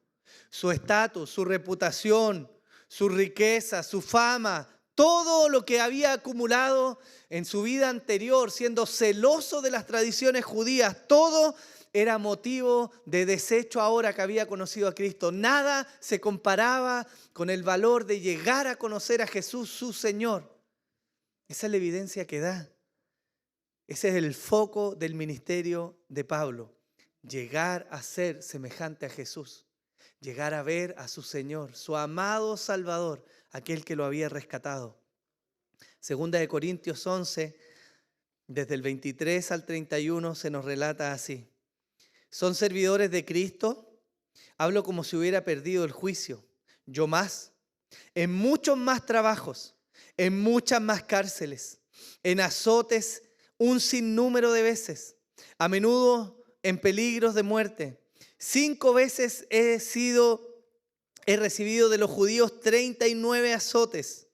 Speaker 1: Su estatus, su reputación, su riqueza, su fama, todo lo que había acumulado en su vida anterior, siendo celoso de las tradiciones judías, todo era motivo de desecho ahora que había conocido a Cristo. Nada se comparaba con el valor de llegar a conocer a Jesús, su Señor. Esa es la evidencia que da. Ese es el foco del ministerio de Pablo. Llegar a ser semejante a Jesús. Llegar a ver a su Señor, su amado Salvador, aquel que lo había rescatado. Segunda de Corintios 11, desde el 23 al 31 se nos relata así. ¿Son servidores de Cristo? Hablo como si hubiera perdido el juicio. Yo más, en muchos más trabajos, en muchas más cárceles, en azotes un sinnúmero de veces, a menudo en peligros de muerte. 5 veces he recibido de los judíos 39 azotes.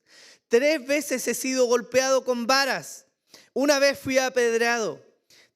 Speaker 1: 3 veces he sido golpeado con varas. 1 vez fui apedreado.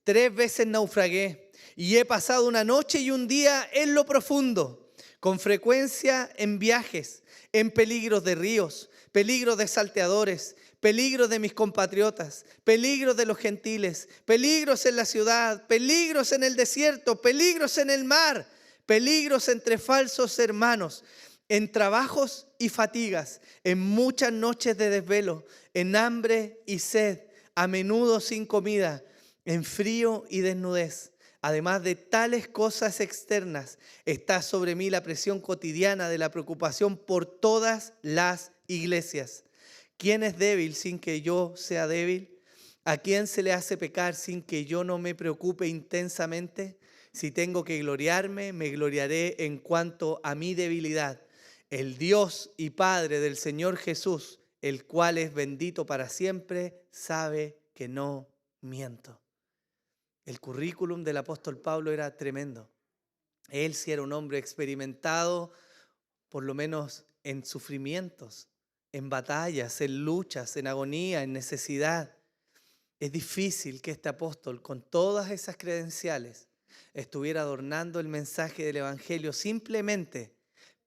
Speaker 1: 3 veces naufragué. Y he pasado una noche y un día en lo profundo, con frecuencia en viajes, en peligros de ríos, peligros de salteadores, peligros de mis compatriotas, peligros de los gentiles, peligros en la ciudad, peligros en el desierto, peligros en el mar, peligros entre falsos hermanos, en trabajos y fatigas, en muchas noches de desvelo, en hambre y sed, a menudo sin comida, en frío y desnudez. Además de tales cosas externas, está sobre mí la presión cotidiana de la preocupación por todas las iglesias. ¿Quién es débil sin que yo sea débil? ¿A quién se le hace pecar sin que yo no me preocupe intensamente? Si tengo que gloriarme, me gloriaré en cuanto a mi debilidad. El Dios y Padre del Señor Jesús, el cual es bendito para siempre, sabe que no miento. El currículum del apóstol Pablo era tremendo. Él sí era un hombre experimentado, por lo menos en sufrimientos, en batallas, en luchas, en agonía, en necesidad. Es difícil que este apóstol, con todas esas credenciales, estuviera adornando el mensaje del Evangelio simplemente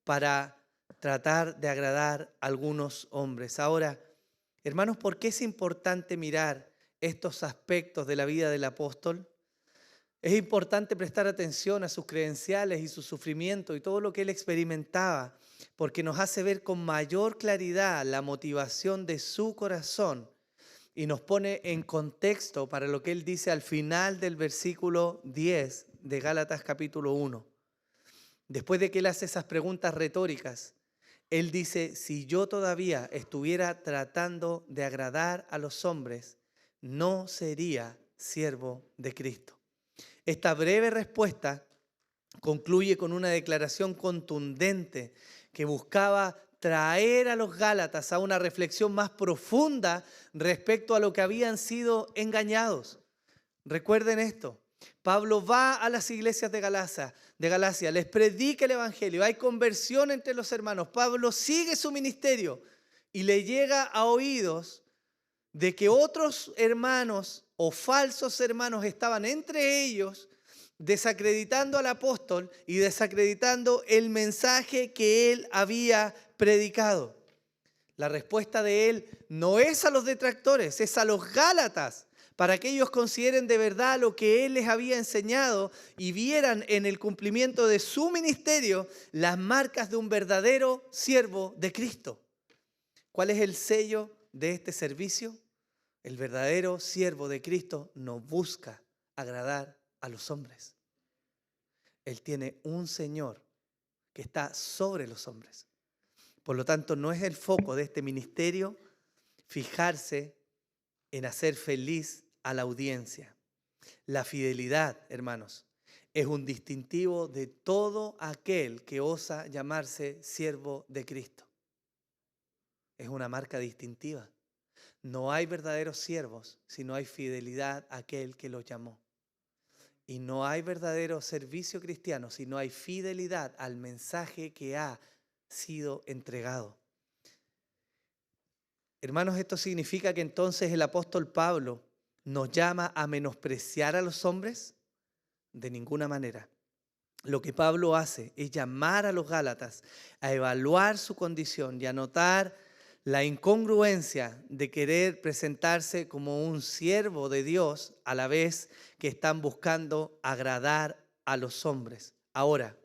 Speaker 1: para tratar de agradar a algunos hombres. Ahora, hermanos, ¿por qué es importante mirar estos aspectos de la vida del apóstol? Es importante prestar atención a sus credenciales y su sufrimiento y todo lo que él experimentaba, porque nos hace ver con mayor claridad la motivación de su corazón y nos pone en contexto para lo que él dice al final del versículo 10 de Gálatas capítulo 1. Después de que él hace esas preguntas retóricas, él dice, si yo todavía estuviera tratando de agradar a los hombres, no sería siervo de Cristo. Esta breve respuesta concluye con una declaración contundente que buscaba traer a los gálatas a una reflexión más profunda respecto a lo que habían sido engañados. Recuerden esto, Pablo va a las iglesias de Galacia, les predica el evangelio, hay conversión entre los hermanos, Pablo sigue su ministerio y le llega a oídos de que otros hermanos o falsos hermanos estaban entre ellos desacreditando al apóstol y desacreditando el mensaje que él había predicado. La respuesta de él no es a los detractores, es a los gálatas, para que ellos consideren de verdad lo que él les había enseñado y vieran en el cumplimiento de su ministerio las marcas de un verdadero siervo de Cristo. ¿Cuál es el sello de este servicio? El verdadero siervo de Cristo no busca agradar a los hombres. Él tiene un Señor que está sobre los hombres. Por lo tanto, no es el foco de este ministerio fijarse en hacer feliz a la audiencia. La fidelidad, hermanos, es un distintivo de todo aquel que osa llamarse siervo de Cristo. Es una marca distintiva. No hay verdaderos siervos si no hay fidelidad a aquel que los llamó. Y no hay verdadero servicio cristiano si no hay fidelidad al mensaje que ha sido entregado. Hermanos, esto significa que entonces el apóstol Pablo nos llama a menospreciar a los hombres. De ninguna manera. Lo que Pablo hace es llamar a los gálatas a evaluar su condición y a notar la incongruencia de querer presentarse como un siervo de Dios a la vez que están buscando agradar a los hombres. Ahora,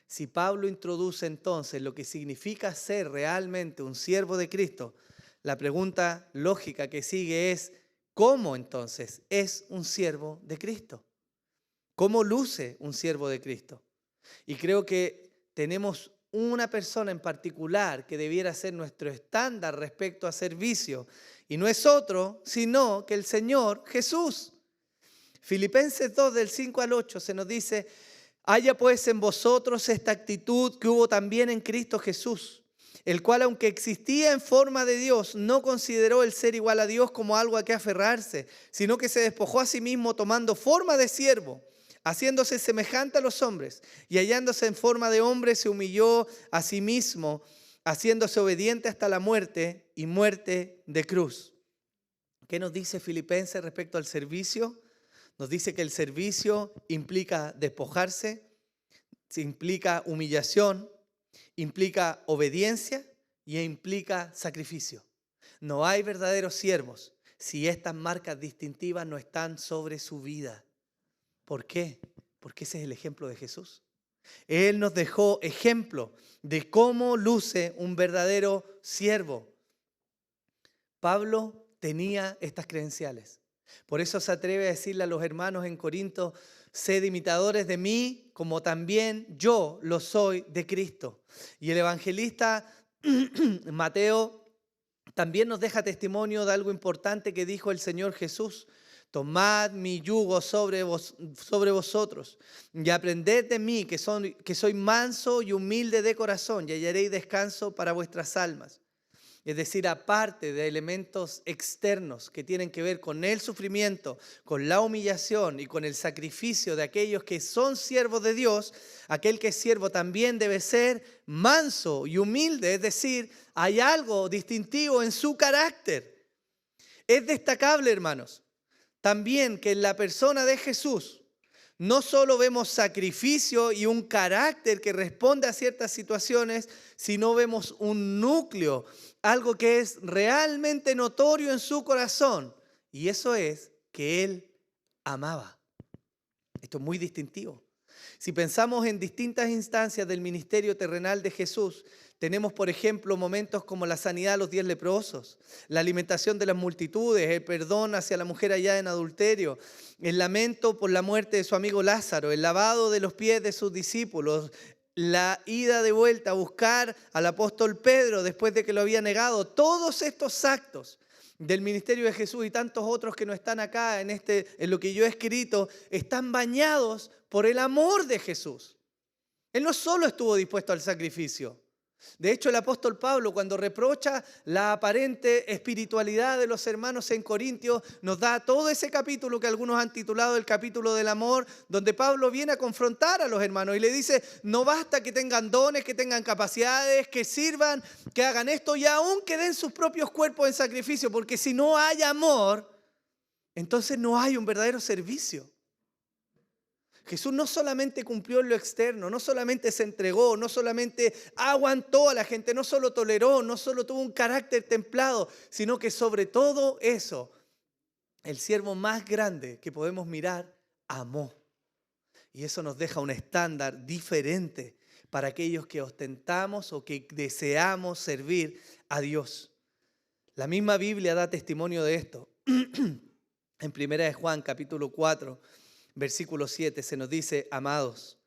Speaker 1: si Pablo introduce entonces lo que significa ser realmente un siervo de Cristo, la pregunta lógica que sigue es, ¿Cómo entonces es un siervo de Cristo? ¿Cómo luce un siervo de Cristo? Y creo que tenemos una persona en particular que debiera ser nuestro estándar respecto a servicio. Y no es otro, sino que el Señor Jesús. Filipenses 2, del 5 al 8, se nos dice: haya pues en vosotros esta actitud que hubo también en Cristo Jesús, el cual, aunque existía en forma de Dios, no consideró el ser igual a Dios como algo a que aferrarse, sino que se despojó a sí mismo tomando forma de siervo, haciéndose semejante a los hombres, y hallándose en forma de hombre, se humilló a sí mismo, haciéndose obediente hasta la muerte y muerte de cruz. ¿Qué nos dice Filipenses respecto al servicio? Nos dice que el servicio implica despojarse, implica humillación, implica obediencia y implica sacrificio. No hay verdaderos siervos si estas marcas distintivas no están sobre su vida. ¿Por qué? Porque ese es el ejemplo de Jesús. Él nos dejó ejemplo de cómo luce un verdadero siervo. Pablo tenía estas credenciales. Por eso se atreve a decirle a los hermanos en Corinto: sed imitadores de mí, como también yo lo soy de Cristo. Y el evangelista Mateo también nos deja testimonio de algo importante que dijo el Señor Jesús: tomad mi yugo sobre vosotros y aprended de mí, que soy manso y humilde de corazón, y hallaréis descanso para vuestras almas. Es decir, aparte de elementos externos que tienen que ver con el sufrimiento, con la humillación y con el sacrificio de aquellos que son siervos de Dios, aquel que es siervo también debe ser manso y humilde. Es decir, hay algo distintivo en su carácter. Es destacable, hermanos, también que en la persona de Jesús no solo vemos sacrificio y un carácter que responde a ciertas situaciones, sino vemos un núcleo, algo que es realmente notorio en su corazón. Y eso es que Él amaba. Esto es muy distintivo. Si pensamos en distintas instancias del ministerio terrenal de Jesús, tenemos, por ejemplo, momentos como la sanidad de los 10 leprosos, la alimentación de las multitudes, el perdón hacia la mujer hallada en adulterio, el lamento por la muerte de su amigo Lázaro, el lavado de los pies de sus discípulos, la ida de vuelta a buscar al apóstol Pedro después de que lo había negado. Todos estos actos del ministerio de Jesús y tantos otros que no están acá en lo que yo he escrito, están bañados por el amor de Jesús. Él no solo estuvo dispuesto al sacrificio. De hecho, el apóstol Pablo, cuando reprocha la aparente espiritualidad de los hermanos en Corintios, nos da todo ese capítulo que algunos han titulado el capítulo del amor, donde Pablo viene a confrontar a los hermanos y le dice: no basta que tengan dones, que tengan capacidades, que sirvan, que hagan esto y aún que den sus propios cuerpos en sacrificio, porque si no hay amor, entonces no hay un verdadero servicio. Jesús no solamente cumplió en lo externo, no solamente se entregó, no solamente aguantó a la gente, no solo toleró, no solo tuvo un carácter templado, sino que sobre todo eso, el siervo más grande que podemos mirar, amó. Y eso nos deja un estándar diferente para aquellos que ostentamos o que deseamos servir a Dios. La misma Biblia da testimonio de esto. En 1 Juan capítulo 4, versículo 7 se nos dice: amados,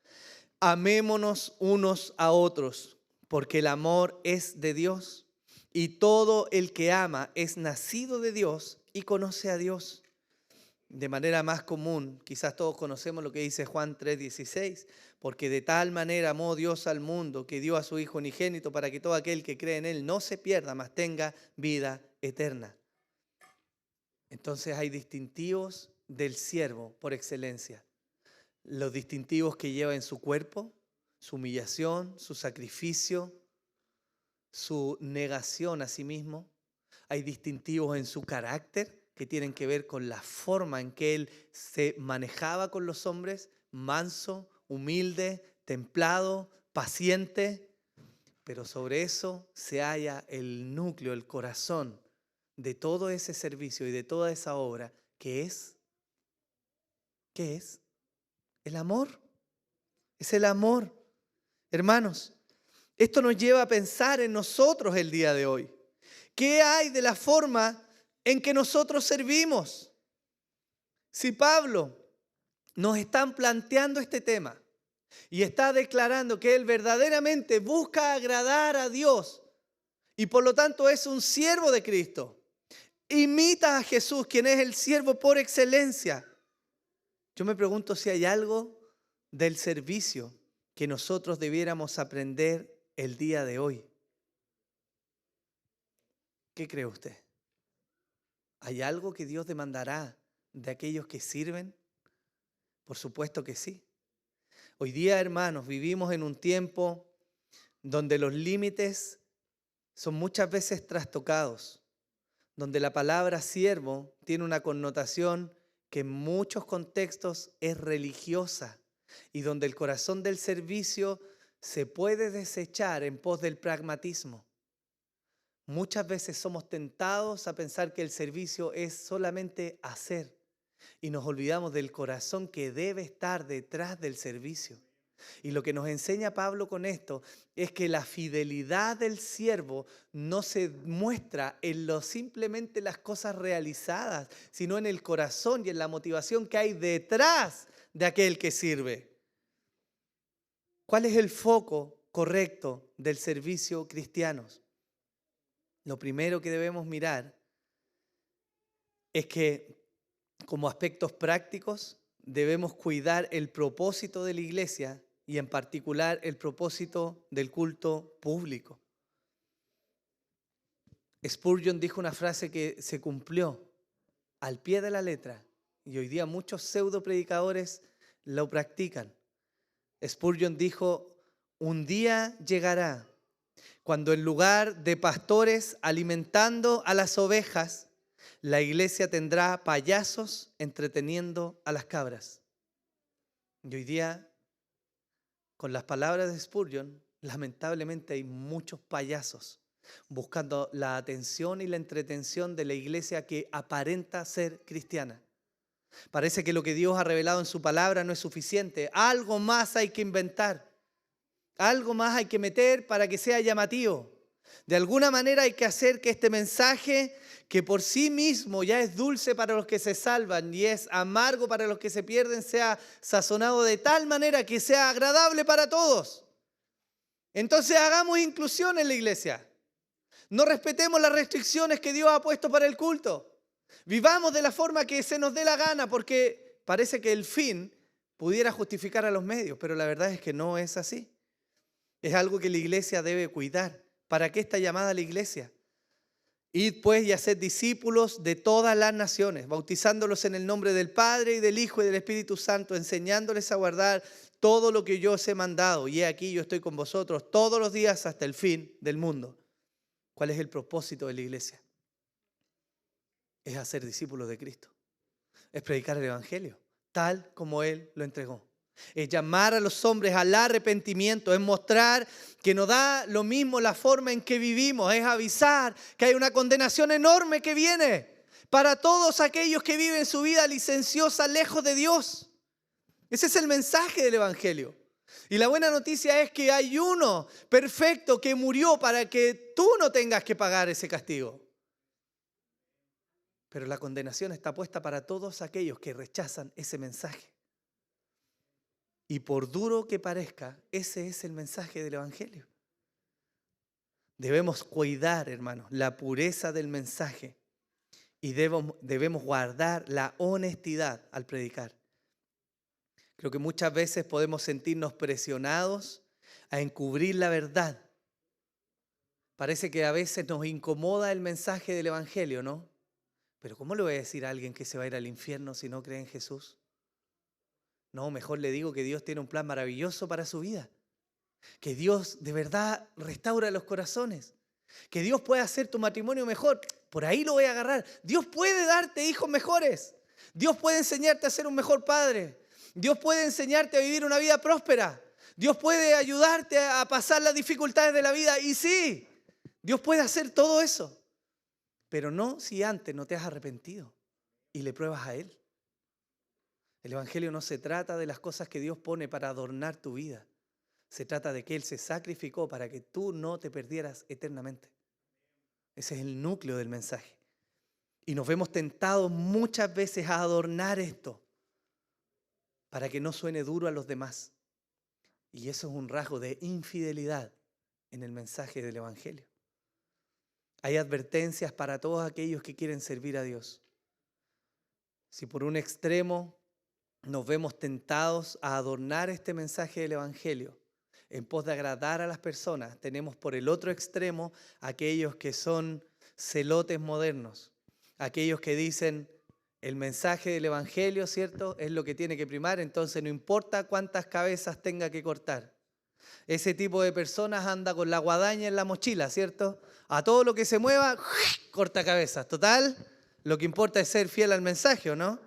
Speaker 1: amémonos unos a otros, porque el amor es de Dios, y todo el que ama es nacido de Dios y conoce a Dios. De manera más común, quizás todos conocemos lo que dice Juan 3:16, porque de tal manera amó Dios al mundo que dio a su Hijo unigénito para que todo aquel que cree en Él no se pierda, mas tenga vida eterna. Entonces hay distintivos del siervo por excelencia. Los distintivos que lleva en su cuerpo, su humillación, su sacrificio, su negación a sí mismo. Hay distintivos en su carácter que tienen que ver con la forma en que él se manejaba con los hombres: manso, humilde, templado, paciente. Pero sobre eso se halla el núcleo, el corazón de todo ese servicio y de toda esa obra, que es ¿qué es? El amor. Es el amor. Hermanos, esto nos lleva a pensar en nosotros el día de hoy. ¿Qué hay de la forma en que nosotros servimos. Si Pablo nos está planteando este tema y está declarando que él verdaderamente busca agradar a Dios y por lo tanto es un siervo de Cristo, imita a Jesús, quien es el siervo por excelencia. Yo me pregunto si hay algo del servicio que nosotros debiéramos aprender el día de hoy. ¿Qué cree usted? ¿Hay algo que Dios demandará de aquellos que sirven? Por supuesto que sí. Hoy día, hermanos, vivimos en un tiempo donde los límites son muchas veces trastocados, donde la palabra siervo tiene una connotación que en muchos contextos es religiosa y donde el corazón del servicio se puede desechar en pos del pragmatismo. Muchas veces somos tentados a pensar que el servicio es solamente hacer y nos olvidamos del corazón que debe estar detrás del servicio. Y lo que nos enseña Pablo con esto es que la fidelidad del siervo no se muestra en simplemente las cosas realizadas, sino en el corazón y en la motivación que hay detrás de aquel que sirve. ¿Cuál es el foco correcto del servicio cristiano? Lo primero que debemos mirar es que como aspectos prácticos debemos cuidar el propósito de la iglesia y en particular el propósito del culto público. Spurgeon dijo una frase que se cumplió al pie de la letra y hoy día muchos pseudo predicadores lo practican. Spurgeon dijo: un día llegará cuando en lugar de pastores alimentando a las ovejas, la iglesia tendrá payasos entreteniendo a las cabras. Y hoy día, con las palabras de Spurgeon, lamentablemente hay muchos payasos buscando la atención y la entretención de la iglesia que aparenta ser cristiana. Parece que lo que Dios ha revelado en su palabra no es suficiente. Algo más hay que inventar. Algo más hay que meter para que sea llamativo. De alguna manera hay que hacer que este mensaje, que por sí mismo ya es dulce para los que se salvan y es amargo para los que se pierden, sea sazonado de tal manera que sea agradable para todos. Entonces hagamos inclusión en la iglesia. No respetemos las restricciones que Dios ha puesto para el culto. Vivamos de la forma que se nos dé la gana, porque parece que el fin pudiera justificar a los medios, pero la verdad es que no es así. Es algo que la iglesia debe cuidar. ¿Para qué está llamada la iglesia? Id pues y haced discípulos de todas las naciones, bautizándolos en el nombre del Padre y del Hijo y del Espíritu Santo, enseñándoles a guardar todo lo que yo os he mandado. Y he aquí yo estoy con vosotros todos los días hasta el fin del mundo. ¿Cuál es el propósito de la iglesia? Es hacer discípulos de Cristo. Es predicar el Evangelio, tal como Él lo entregó. Es llamar a los hombres al arrepentimiento, es mostrar que no da lo mismo la forma en que vivimos, es avisar que hay una condenación enorme que viene para todos aquellos que viven su vida licenciosa lejos de Dios. Ese es el mensaje del Evangelio. Y la buena noticia es que hay uno perfecto que murió para que tú no tengas que pagar ese castigo. Pero la condenación está puesta para todos aquellos que rechazan ese mensaje. Y por duro que parezca, ese es el mensaje del Evangelio. Debemos cuidar, hermanos, la pureza del mensaje y debemos guardar la honestidad al predicar. Creo que muchas veces podemos sentirnos presionados a encubrir la verdad. Parece que a veces nos incomoda el mensaje del Evangelio, ¿no? Pero ¿cómo le voy a decir a alguien que se va a ir al infierno si no cree en Jesús? No, mejor le digo que Dios tiene un plan maravilloso para su vida. Que Dios de verdad restaura los corazones. Que Dios puede hacer tu matrimonio mejor. Por ahí lo voy a agarrar. Dios puede darte hijos mejores. Dios puede enseñarte a ser un mejor padre. Dios puede enseñarte a vivir una vida próspera. Dios puede ayudarte a pasar las dificultades de la vida. Y sí, Dios puede hacer todo eso. Pero no si antes no te has arrepentido y le pruebas a Él. El Evangelio no se trata de las cosas que Dios pone para adornar tu vida. Se trata de que Él se sacrificó para que tú no te perdieras eternamente. Ese es el núcleo del mensaje. Y nos vemos tentados muchas veces a adornar esto para que no suene duro a los demás. Y eso es un rasgo de infidelidad en el mensaje del Evangelio. Hay advertencias para todos aquellos que quieren servir a Dios. Si por un extremo nos vemos tentados a adornar este mensaje del Evangelio en pos de agradar a las personas, tenemos por el otro extremo aquellos que son celotes modernos, aquellos que dicen el mensaje del Evangelio, ¿cierto?, es lo que tiene que primar, entonces no importa cuántas cabezas tenga que cortar. Ese tipo de personas anda con la guadaña en la mochila, ¿cierto? A todo lo que se mueva, corta cabezas. Total, lo que importa es ser fiel al mensaje, ¿o no?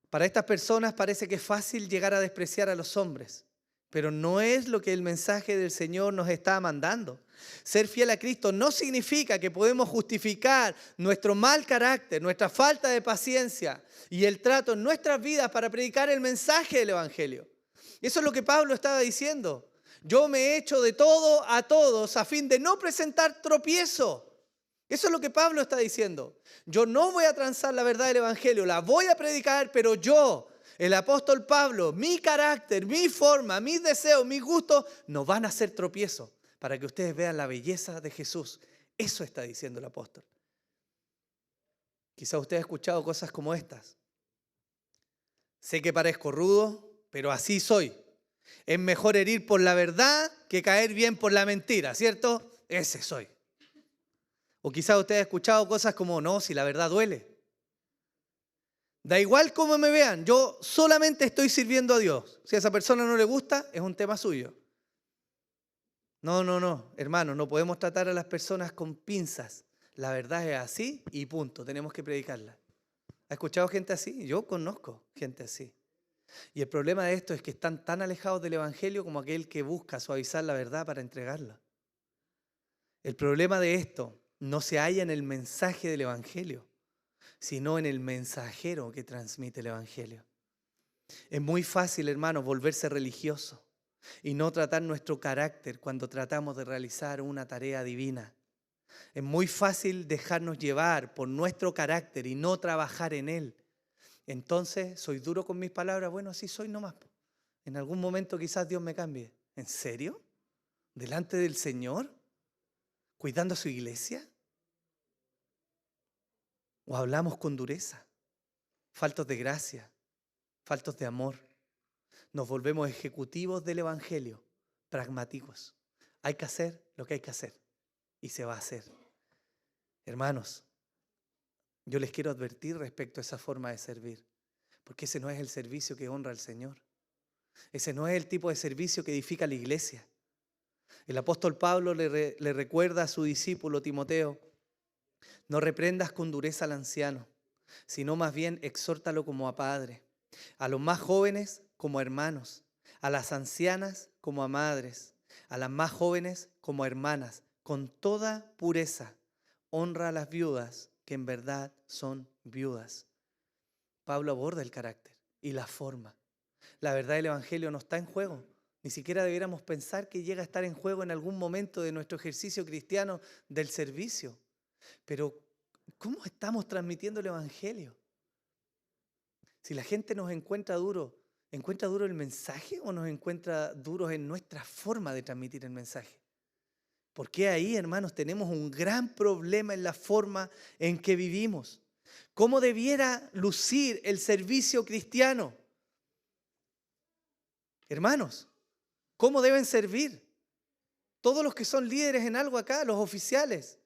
Speaker 1: Para estas personas parece que es fácil llegar a despreciar a los hombres, pero no es lo que el mensaje del Señor nos está mandando. Ser fiel a Cristo no significa que podemos justificar nuestro mal carácter, nuestra falta de paciencia y el trato en nuestras vidas para predicar el mensaje del Evangelio. Eso es lo que Pablo estaba diciendo. Yo me he hecho de todo a todos a fin de no presentar tropiezo. Eso es lo que Pablo está diciendo. Yo no voy a transar la verdad del Evangelio, la voy a predicar, pero yo, el apóstol Pablo, mi carácter, mi forma, mis deseos, mis gustos, no van a ser tropiezo para que ustedes vean la belleza de Jesús. Eso está diciendo el apóstol. Quizá usted ha escuchado cosas como estas. Sé que parezco rudo, pero así soy. Es mejor herir por la verdad que caer bien por la mentira, ¿cierto? Ese soy. O quizás usted ha escuchado cosas como, no, si la verdad duele. Da igual cómo me vean, yo solamente estoy sirviendo a Dios. Si a esa persona no le gusta, es un tema suyo. No, hermano, no podemos tratar a las personas con pinzas. La verdad es así y punto, tenemos que predicarla. ¿Ha escuchado gente así? Yo conozco gente así. Y el problema de esto es que están tan alejados del Evangelio como aquel que busca suavizar la verdad para entregarla. El problema de esto no se halla en el mensaje del Evangelio, sino en el mensajero que transmite el Evangelio. Es muy fácil, hermanos, volverse religioso y no tratar nuestro carácter cuando tratamos de realizar una tarea divina. Es muy fácil dejarnos llevar por nuestro carácter y no trabajar en él. Entonces, ¿soy duro con mis palabras? Bueno, así soy nomás. En algún momento quizás Dios me cambie. ¿En serio? ¿Delante del Señor? ¿Cuidando a su iglesia? ¿O hablamos con dureza? Faltos de gracia, faltos de amor. Nos volvemos ejecutivos del Evangelio, pragmáticos. Hay que hacer lo que hay que hacer y se va a hacer. Hermanos, yo les quiero advertir respecto a esa forma de servir, porque ese no es el servicio que honra al Señor. Ese no es el tipo de servicio que edifica la iglesia. El apóstol Pablo le recuerda a su discípulo Timoteo, no reprendas con dureza al anciano, sino más bien exhórtalo como a padre, a los más jóvenes como a hermanos, a las ancianas como a madres, a las más jóvenes como a hermanas, con toda pureza. Honra a las viudas que en verdad son viudas. Pablo aborda el carácter y la forma. La verdad del Evangelio no está en juego. Ni siquiera debiéramos pensar que llega a estar en juego en algún momento de nuestro ejercicio cristiano del servicio. Pero, ¿cómo estamos transmitiendo el Evangelio? Si la gente nos encuentra duro el mensaje o nos encuentra duros en nuestra forma de transmitir el mensaje? Porque ahí, hermanos, tenemos un gran problema en la forma en que vivimos. ¿Cómo debiera lucir el servicio cristiano? Hermanos, ¿cómo deben servir? Todos los que son líderes en algo acá, los oficiales.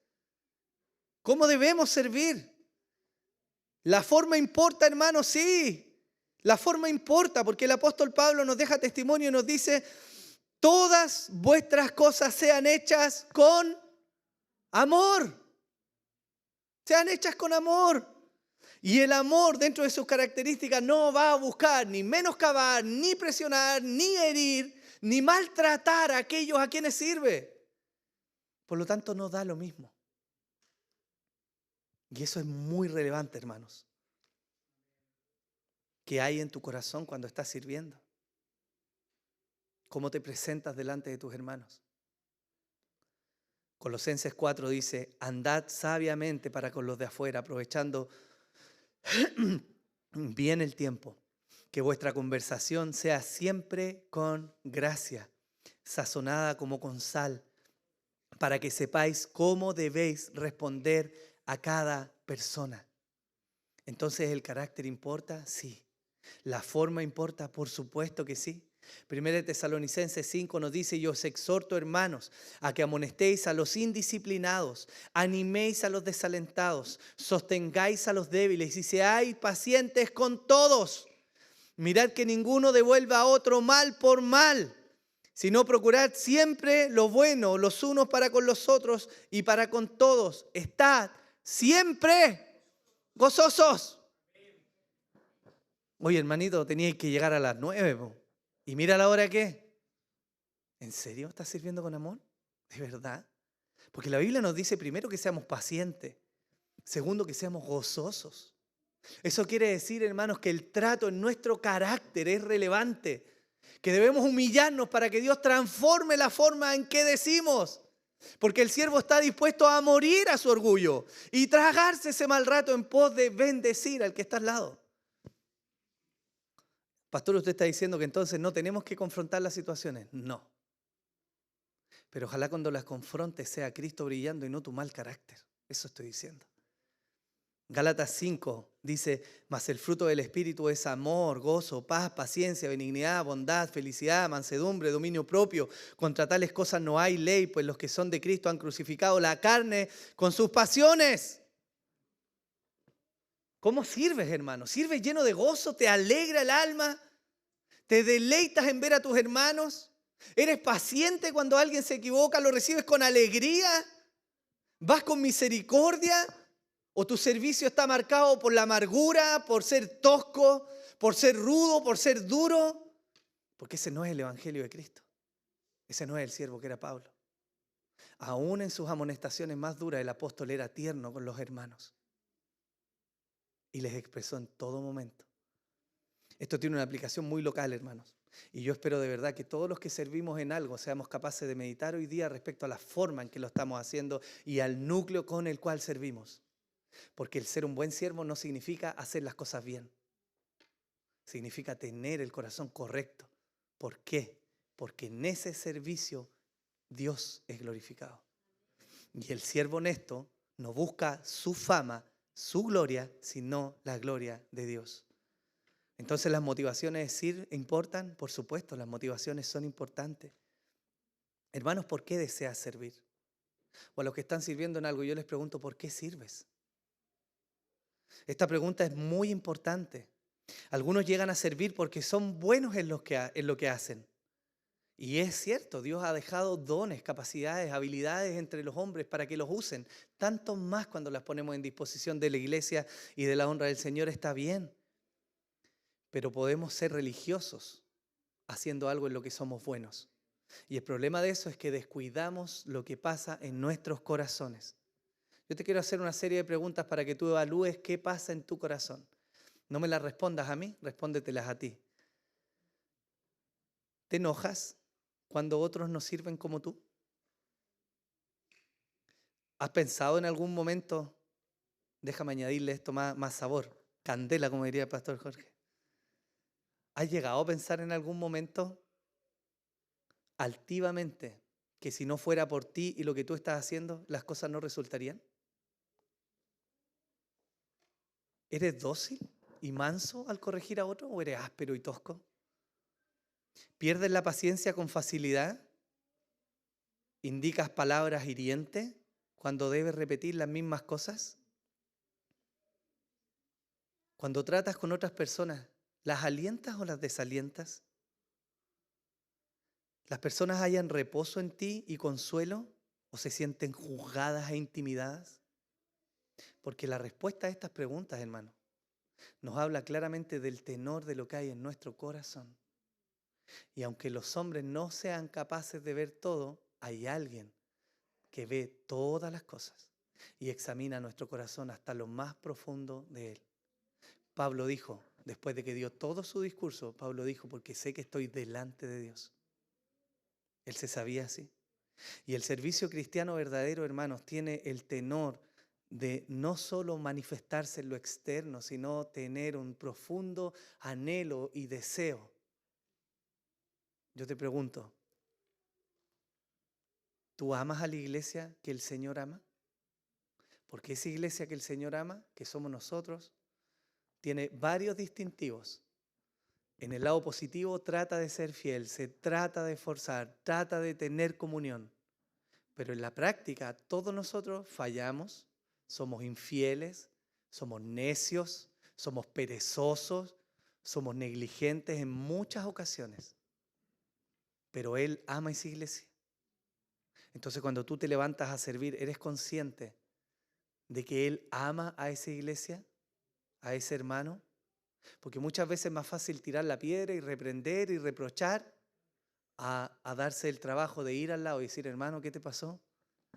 Speaker 1: ¿Cómo debemos servir? La forma importa, hermanos, sí. La forma importa porque el apóstol Pablo nos deja testimonio y nos dice: todas vuestras cosas sean hechas con amor. Sean hechas con amor. Y el amor, dentro de sus características, no va a buscar ni menoscabar, ni presionar, ni herir, ni maltratar a aquellos a quienes sirve. Por lo tanto, no da lo mismo. Y eso es muy relevante, hermanos. ¿Qué hay en tu corazón cuando estás sirviendo? ¿Cómo te presentas delante de tus hermanos? Colosenses 4 dice, andad sabiamente para con los de afuera, aprovechando bien el tiempo, que vuestra conversación sea siempre con gracia, sazonada como con sal, para que sepáis cómo debéis responder a cada persona. Entonces, ¿el carácter importa? Sí. ¿La forma importa? Por supuesto que sí. 1 Tesalonicenses 5 nos dice, yo os exhorto, hermanos, a que amonestéis a los indisciplinados, animéis a los desalentados, sostengáis a los débiles y seáis pacientes con todos. Mirad que ninguno devuelva a otro mal por mal, sino procurad siempre lo bueno, los unos para con los otros y para con todos. Estad siempre gozosos. Oye, hermanito, teníais que llegar a las 9, po. Y mira la hora que. ¿En serio estás sirviendo con amor? ¿De verdad? Porque la Biblia nos dice primero que seamos pacientes, segundo que seamos gozosos. Eso quiere decir, hermanos, que el trato en nuestro carácter es relevante, que debemos humillarnos para que Dios transforme la forma en que decimos. Porque el siervo está dispuesto a morir a su orgullo y tragarse ese mal rato en pos de bendecir al que está al lado. Pastor, usted está diciendo que entonces no tenemos que confrontar las situaciones. No. Pero ojalá cuando las confrontes sea Cristo brillando y no tu mal carácter. Eso estoy diciendo. Gálatas 5 dice, mas el fruto del Espíritu es amor, gozo, paz, paciencia, benignidad, bondad, felicidad, mansedumbre, dominio propio. Contra tales cosas no hay ley, pues los que son de Cristo han crucificado la carne con sus pasiones. ¿Cómo sirves, hermano? ¿Sirves lleno de gozo? ¿Te alegra el alma? ¿Te deleitas en ver a tus hermanos? ¿Eres paciente cuando alguien se equivoca? ¿Lo recibes con alegría? ¿Vas con misericordia? ¿O tu servicio está marcado por la amargura, por ser tosco, por ser rudo, por ser duro? Porque ese no es el evangelio de Cristo. Ese no es el siervo que era Pablo. Aún en sus amonestaciones más duras, el apóstol era tierno con los hermanos. Y les expresó en todo momento. Esto tiene una aplicación muy local, hermanos. Y yo espero de verdad que todos los que servimos en algo seamos capaces de meditar hoy día respecto a la forma en que lo estamos haciendo y al núcleo con el cual servimos. Porque el ser un buen siervo no significa hacer las cosas bien. Significa tener el corazón correcto. ¿Por qué? Porque en ese servicio Dios es glorificado. Y el siervo honesto no busca su fama, su gloria, sino la gloria de Dios. Entonces, ¿las motivaciones importan? Por supuesto, las motivaciones son importantes. Hermanos, ¿por qué deseas servir? O a los que están sirviendo en algo, yo les pregunto, ¿por qué sirves? Esta pregunta es muy importante. Algunos llegan a servir porque son buenos en lo que hacen. Y es cierto, Dios ha dejado dones, capacidades, habilidades entre los hombres para que los usen. Tanto más cuando las ponemos en disposición de la iglesia y de la honra del Señor, está bien. Pero podemos ser religiosos haciendo algo en lo que somos buenos. Y el problema de eso es que descuidamos lo que pasa en nuestros corazones. Yo te quiero hacer una serie de preguntas para que tú evalúes qué pasa en tu corazón. No me las respondas a mí, respóndetelas a ti. ¿Te enojas cuando otros no sirven como tú? ¿Has pensado en algún momento, déjame añadirle esto más sabor, candela, como diría el pastor Jorge? ¿Has llegado a pensar en algún momento altivamente que si no fuera por ti y lo que tú estás haciendo, las cosas no resultarían? ¿Eres dócil y manso al corregir a otro o eres áspero y tosco? ¿Pierdes la paciencia con facilidad? ¿Indicas palabras hirientes cuando debes repetir las mismas cosas? Cuando tratas con otras personas, ¿las alientas o las desalientas? ¿Las personas hallan reposo en ti y consuelo o se sienten juzgadas e intimidadas? Porque la respuesta a estas preguntas, hermano, nos habla claramente del tenor de lo que hay en nuestro corazón. Y aunque los hombres no sean capaces de ver todo, hay alguien que ve todas las cosas y examina nuestro corazón hasta lo más profundo de él. Pablo dijo, después de que dio todo su discurso, Pablo dijo, porque sé que estoy delante de Dios. Él se sabía así. Y el servicio cristiano verdadero, hermanos, tiene el tenor de no solo manifestarse en lo externo, sino tener un profundo anhelo y deseo. Yo te pregunto, ¿tú amas a la iglesia que el Señor ama? Porque esa iglesia que el Señor ama, que somos nosotros, tiene varios distintivos. En el lado positivo trata de ser fiel, se trata de esforzar, trata de tener comunión. Pero en la práctica todos nosotros fallamos, somos infieles, somos necios, somos perezosos, somos negligentes en muchas ocasiones. Pero Él ama esa iglesia. Entonces cuando tú te levantas a servir, ¿eres consciente de que Él ama a esa iglesia, a ese hermano? Porque muchas veces es más fácil tirar la piedra y reprender y reprochar a darse el trabajo de ir al lado y decir, hermano, ¿qué te pasó?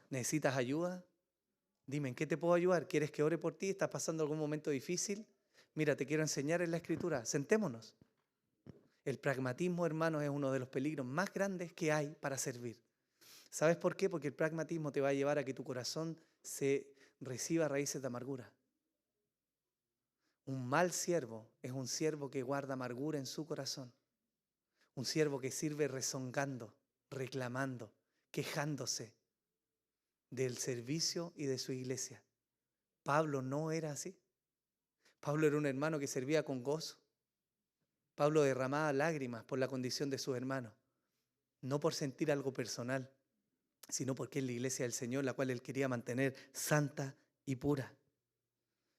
Speaker 1: ¿Necesitas ayuda? Dime, ¿en qué te puedo ayudar? ¿Quieres que ore por ti? ¿Estás pasando algún momento difícil? Mira, te quiero enseñar en la Escritura. Sentémonos. El pragmatismo, hermanos, es uno de los peligros más grandes que hay para servir. ¿Sabes por qué? Porque el pragmatismo te va a llevar a que tu corazón se reciba raíces de amargura. Un mal siervo es un siervo que guarda amargura en su corazón. Un siervo que sirve rezongando, reclamando, quejándose del servicio y de su iglesia. Pablo no era así. Pablo era un hermano que servía con gozo. Pablo derramaba lágrimas por la condición de sus hermanos, no por sentir algo personal, sino porque es la iglesia del Señor, la cual él quería mantener santa y pura.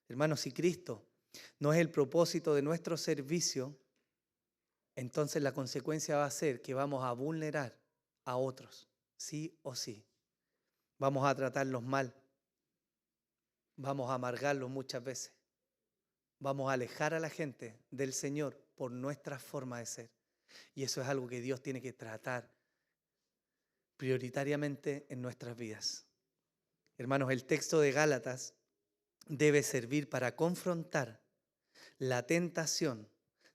Speaker 1: Hermanos, si Cristo no es el propósito de nuestro servicio, entonces la consecuencia va a ser que vamos a vulnerar a otros, sí o sí. Vamos a tratarlos mal, vamos a amargarlos muchas veces, vamos a alejar a la gente del Señor por nuestra forma de ser. Y eso es algo que Dios tiene que tratar prioritariamente en nuestras vidas. Hermanos, el texto de Gálatas debe servir para confrontar la tentación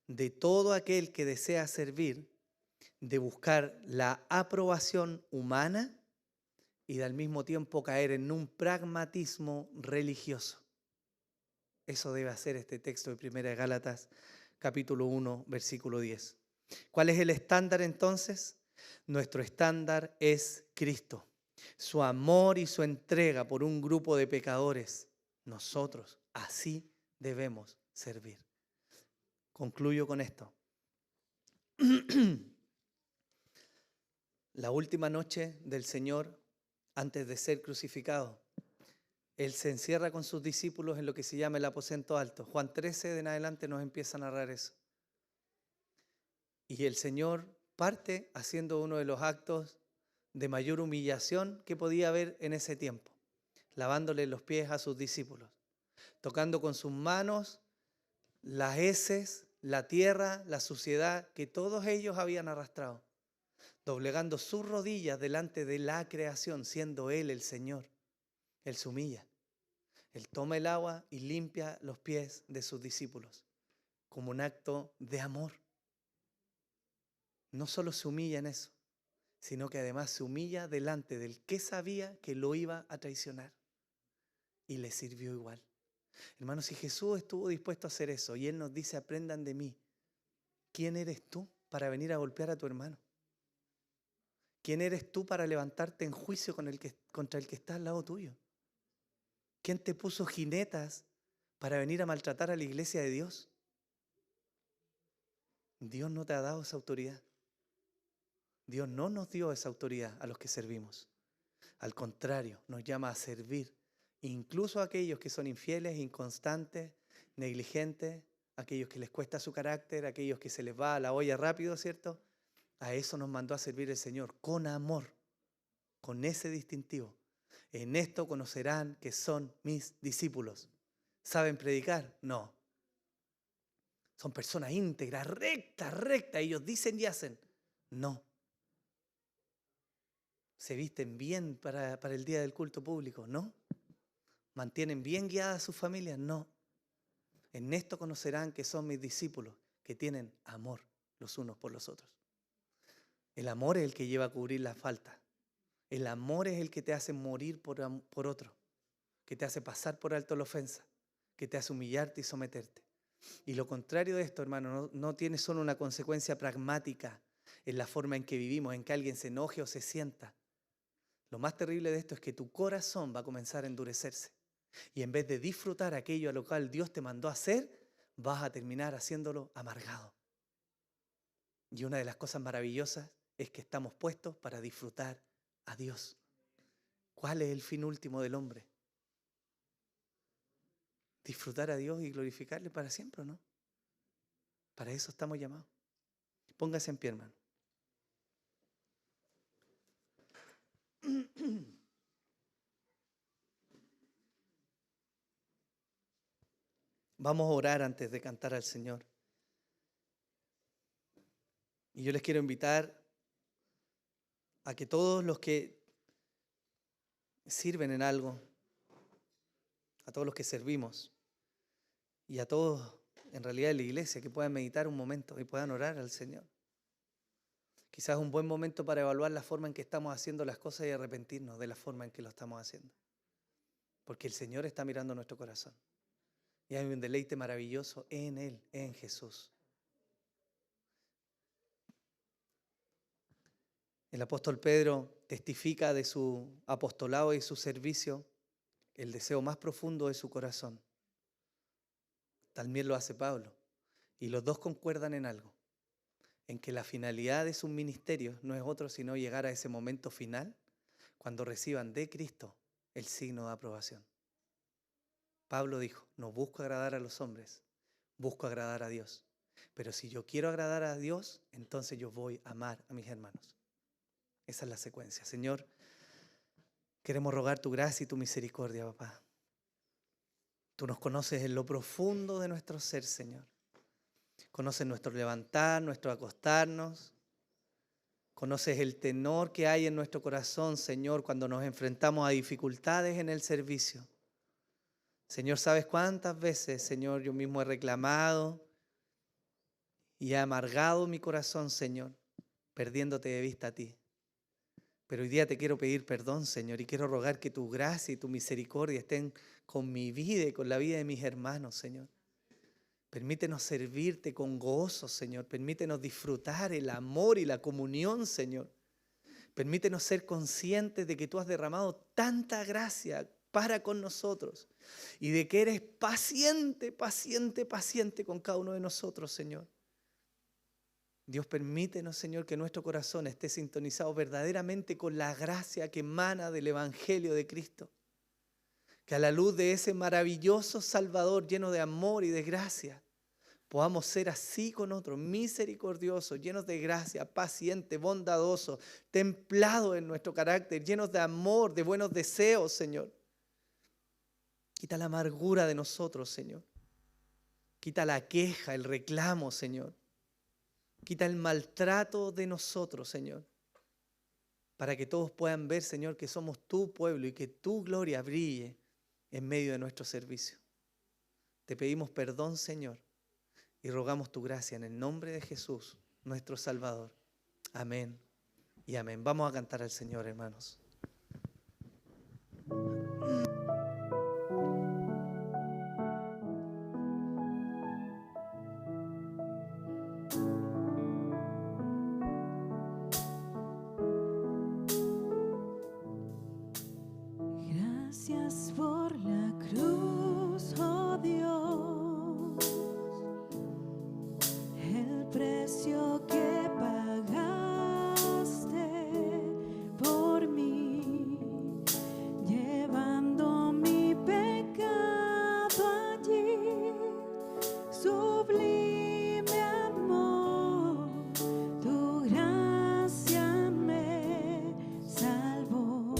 Speaker 1: de todo aquel que desea servir, de buscar la aprobación humana y de al mismo tiempo caer en un pragmatismo religioso. Eso debe hacer este texto de 1 Gálatas, capítulo 1, versículo 10. ¿Cuál es el estándar entonces? Nuestro estándar es Cristo, su amor y su entrega por un grupo de pecadores. Nosotros así debemos servir. Concluyo con esto. La última noche del Señor, antes de ser crucificado, Él se encierra con sus discípulos en lo que se llama el aposento alto. Juan 13 de en adelante nos empieza a narrar eso. Y el Señor parte haciendo uno de los actos de mayor humillación que podía haber en ese tiempo, lavándole los pies a sus discípulos, tocando con sus manos las heces, la tierra, la suciedad que todos ellos habían arrastrado, doblegando sus rodillas delante de la creación, siendo Él el Señor. Él se humilla. Él toma el agua y limpia los pies de sus discípulos como un acto de amor. No solo se humilla en eso, sino que además se humilla delante del que sabía que lo iba a traicionar y le sirvió igual. Hermanos, si Jesús estuvo dispuesto a hacer eso y Él nos dice, aprendan de mí, ¿quién eres tú para venir a golpear a tu hermano? ¿Quién eres tú para levantarte en juicio contra el que está al lado tuyo? ¿Quién te puso jinetas para venir a maltratar a la iglesia de Dios? Dios no te ha dado esa autoridad. Dios no nos dio esa autoridad a los que servimos. Al contrario, nos llama a servir, incluso a aquellos que son infieles, inconstantes, negligentes, aquellos que les cuesta su carácter, aquellos que se les va a la olla rápido, ¿cierto? A eso nos mandó a servir el Señor, con amor, con ese distintivo. En esto conocerán que son mis discípulos. ¿Saben predicar? No. Son personas íntegras, rectas, ellos dicen y hacen. No. ¿Se visten bien para el día del culto público? No. ¿Mantienen bien guiadas a sus familias? No. En esto conocerán que son mis discípulos, que tienen amor los unos por los otros. El amor es el que lleva a cubrir la falta. El amor es el que te hace morir por otro, que te hace pasar por alto la ofensa, que te hace humillarte y someterte. Y lo contrario de esto, hermano, no tiene solo una consecuencia pragmática en la forma en que vivimos, en que alguien se enoje o se sienta. Lo más terrible de esto es que tu corazón va a comenzar a endurecerse. Y en vez de disfrutar aquello a lo cual Dios te mandó a hacer, vas a terminar haciéndolo amargado. Y una de las cosas maravillosas es que estamos puestos para disfrutar a Dios. ¿Cuál es el fin último del hombre? Disfrutar a Dios y glorificarle para siempre, ¿o no? Para eso estamos llamados. Póngase en pie, hermano. Vamos a orar antes de cantar al Señor. Y yo les quiero invitar a que todos los que sirven en algo, a todos los que servimos y a todos en realidad en la iglesia, que puedan meditar un momento y puedan orar al Señor. Quizás un buen momento para evaluar la forma en que estamos haciendo las cosas y arrepentirnos de la forma en que lo estamos haciendo. Porque el Señor está mirando nuestro corazón. Y hay un deleite maravilloso en Él, en Jesús. El apóstol Pedro testifica de su apostolado y su servicio, el deseo más profundo de su corazón. También lo hace Pablo. Y los dos concuerdan en algo, en que la finalidad de sus ministerios no es otro sino llegar a ese momento final cuando reciban de Cristo el signo de aprobación. Pablo dijo, no busco agradar a los hombres, busco agradar a Dios. Pero si yo quiero agradar a Dios, entonces yo voy a amar a mis hermanos. Esa es la secuencia. Señor, queremos rogar tu gracia y tu misericordia, papá. Tú nos conoces en lo profundo de nuestro ser, Señor. Conoces nuestro levantar, nuestro acostarnos. Conoces el tenor que hay en nuestro corazón, Señor, cuando nos enfrentamos a dificultades en el servicio. Señor, ¿sabes cuántas veces, Señor, yo mismo he reclamado y he amargado mi corazón, Señor, perdiéndote de vista a ti? Pero hoy día te quiero pedir perdón, Señor, y quiero rogar que tu gracia y tu misericordia estén con mi vida y con la vida de mis hermanos, Señor. Permítenos servirte con gozo, Señor. Permítenos disfrutar el amor y la comunión, Señor. Permítenos ser conscientes de que tú has derramado tanta gracia para con nosotros y de que eres paciente, paciente, paciente con cada uno de nosotros, Señor. Dios, permítenos, Señor, que nuestro corazón esté sintonizado verdaderamente con la gracia que emana del Evangelio de Cristo. Que a la luz de ese maravilloso Salvador lleno de amor y de gracia, podamos ser así con otros, misericordiosos, llenos de gracia, pacientes, bondadosos, templados en nuestro carácter, llenos de amor, de buenos deseos, Señor. Quita la amargura de nosotros, Señor. Quita la queja, el reclamo, Señor. Quita el maltrato de nosotros, Señor, para que todos puedan ver, Señor, que somos tu pueblo y que tu gloria brille en medio de nuestro servicio. Te pedimos perdón, Señor, y rogamos tu gracia en el nombre de Jesús, nuestro Salvador. Amén y amén. Vamos a cantar al Señor, hermanos.
Speaker 3: Gracias por la cruz, oh Dios, el precio que pagaste por mí, llevando mi pecado allí, sublime amor, tu gracia me salvó.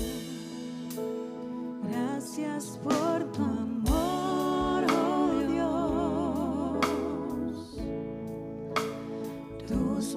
Speaker 3: Gracias por tu amor, oh Dios, tus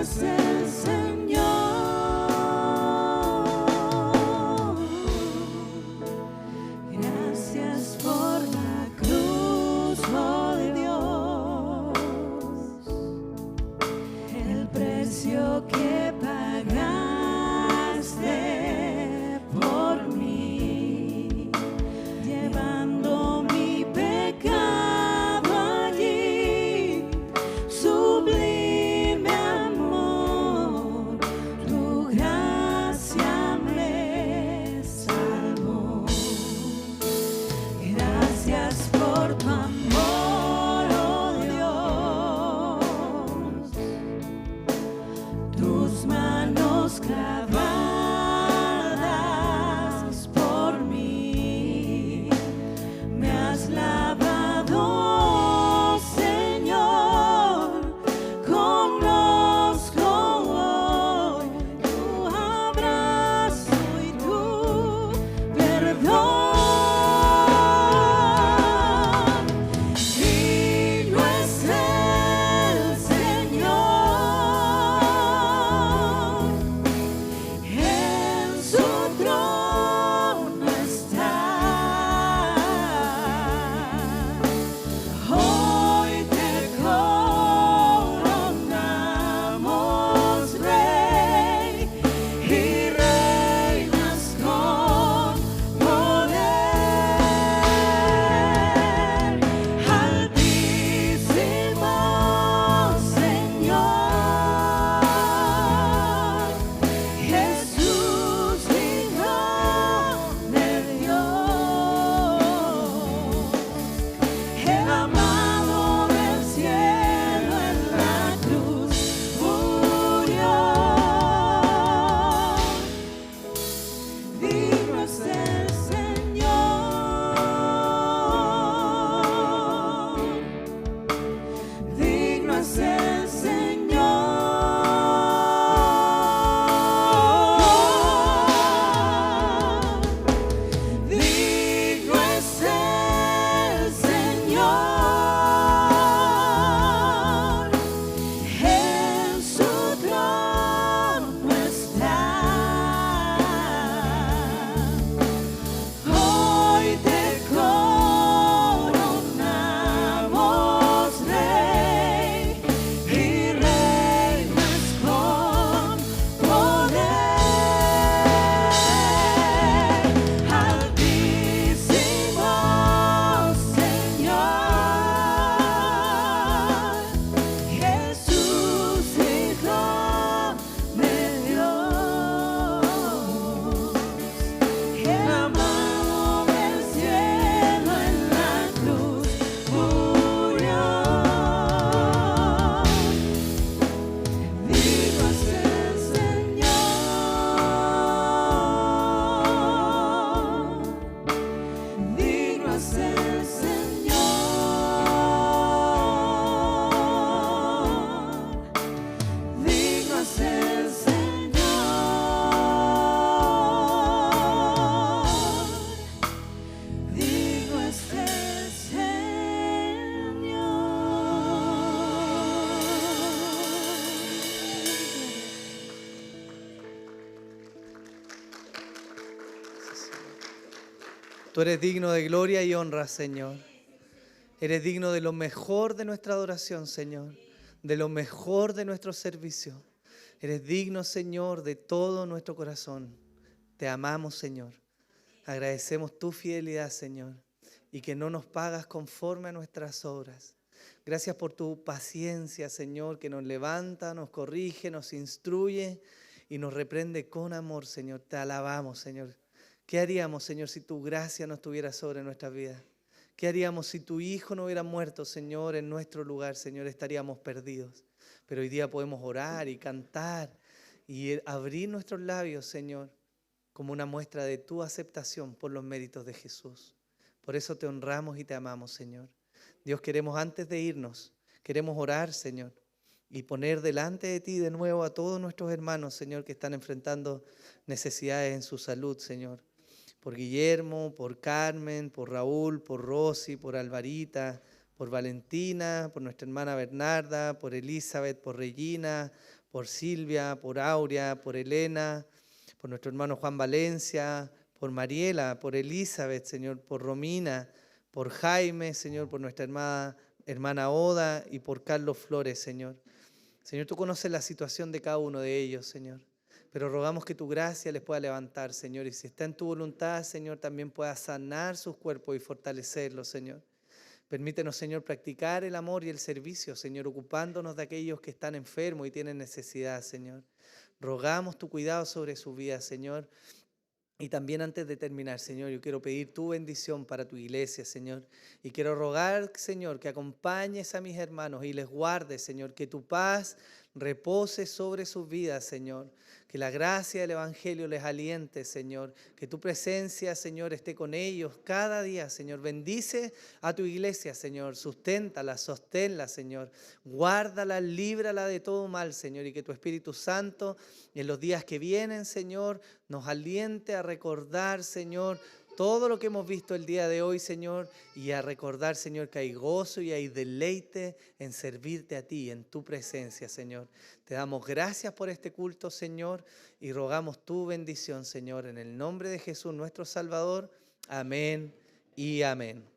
Speaker 3: es el Señor. Gracias por la cruz, oh Dios, el precio que pagaste por mí, llevando mi pecado allí. Sublime amor, tu gracia me salvó. Gracias por tu amor, oh Dios, tus manos clavadas por mí, me has lavado, Señor. Conozco hoy tu abrazo y tu perdón. Digno es el Señor, en su trono está. Hoy te coronamos, Rey, y reinas con poder. Altísimo Señor, Jesús, Hijo de Dios, el amado del cielo en la cruz murió. Digno es el Señor, digno es el Señor, digno es el Señor, en su trono está. Hoy te coronamos, Rey, y reinas con poder. Altísimo Señor, Jesús, Hijo de Dios, el amado del cielo en la cruz murió. Digno es el Señor, digno es el Señor, digno es el Señor, digno es el
Speaker 1: Tú eres digno de gloria y honra, Señor. Eres digno de lo mejor de nuestra adoración, Señor, de lo mejor de nuestro servicio. Eres digno, Señor, de todo nuestro corazón. Te amamos, Señor. Agradecemos tu fidelidad, Señor, y que no nos pagas conforme a nuestras obras. Gracias por tu paciencia, Señor, que nos levanta, nos corrige, nos instruye y nos reprende con amor, Señor. Te alabamos, Señor. ¿Qué haríamos, Señor, si tu gracia no estuviera sobre nuestras vidas? ¿Qué haríamos si tu Hijo no hubiera muerto, Señor, en nuestro lugar, Señor? Estaríamos perdidos. Pero hoy día podemos orar y cantar y abrir nuestros labios, Señor, como una muestra de tu aceptación por los méritos de Jesús. Por eso te honramos y te amamos, Señor. Dios, queremos antes de irnos, queremos orar, Señor, y poner delante de ti de nuevo a todos nuestros hermanos, Señor, que están enfrentando necesidades en su salud, Señor. Por Guillermo, por Carmen, por Raúl, por Rosy, por Alvarita, por Valentina, por nuestra hermana Bernarda, por Elizabeth, por Regina, por Silvia, por Aurea, por Elena, por nuestro hermano Juan Valencia, por Mariela, por Elizabeth, Señor, por Romina, por Jaime, Señor, por nuestra hermana Oda y por Carlos Flores, Señor. Señor, tú conoces la situación de cada uno de ellos, Señor. Pero rogamos que tu gracia les pueda levantar, Señor. Y si está en tu voluntad, Señor, también pueda sanar sus cuerpos y fortalecerlos, Señor. Permítenos, Señor, practicar el amor y el servicio, Señor, ocupándonos de aquellos que están enfermos y tienen necesidad, Señor. Rogamos tu cuidado sobre sus vidas, Señor. Y también antes de terminar, Señor, yo quiero pedir tu bendición para tu iglesia, Señor. Y quiero rogar, Señor, que acompañes a mis hermanos y les guardes, Señor. Que tu paz repose sobre sus vidas, Señor. Que la gracia del Evangelio les aliente, Señor. Que tu presencia, Señor, esté con ellos cada día, Señor. Bendice a tu iglesia, Señor. Susténtala, sosténla, Señor. Guárdala, líbrala de todo mal, Señor. Y que tu Espíritu Santo en los días que vienen, Señor, nos aliente a recordar, Señor, todo lo que hemos visto el día de hoy, Señor, y a recordar, Señor, que hay gozo y hay deleite en servirte a ti, en tu presencia, Señor. Te damos gracias por este culto, Señor, y rogamos tu bendición, Señor, en el nombre de Jesús, nuestro Salvador. Amén y amén.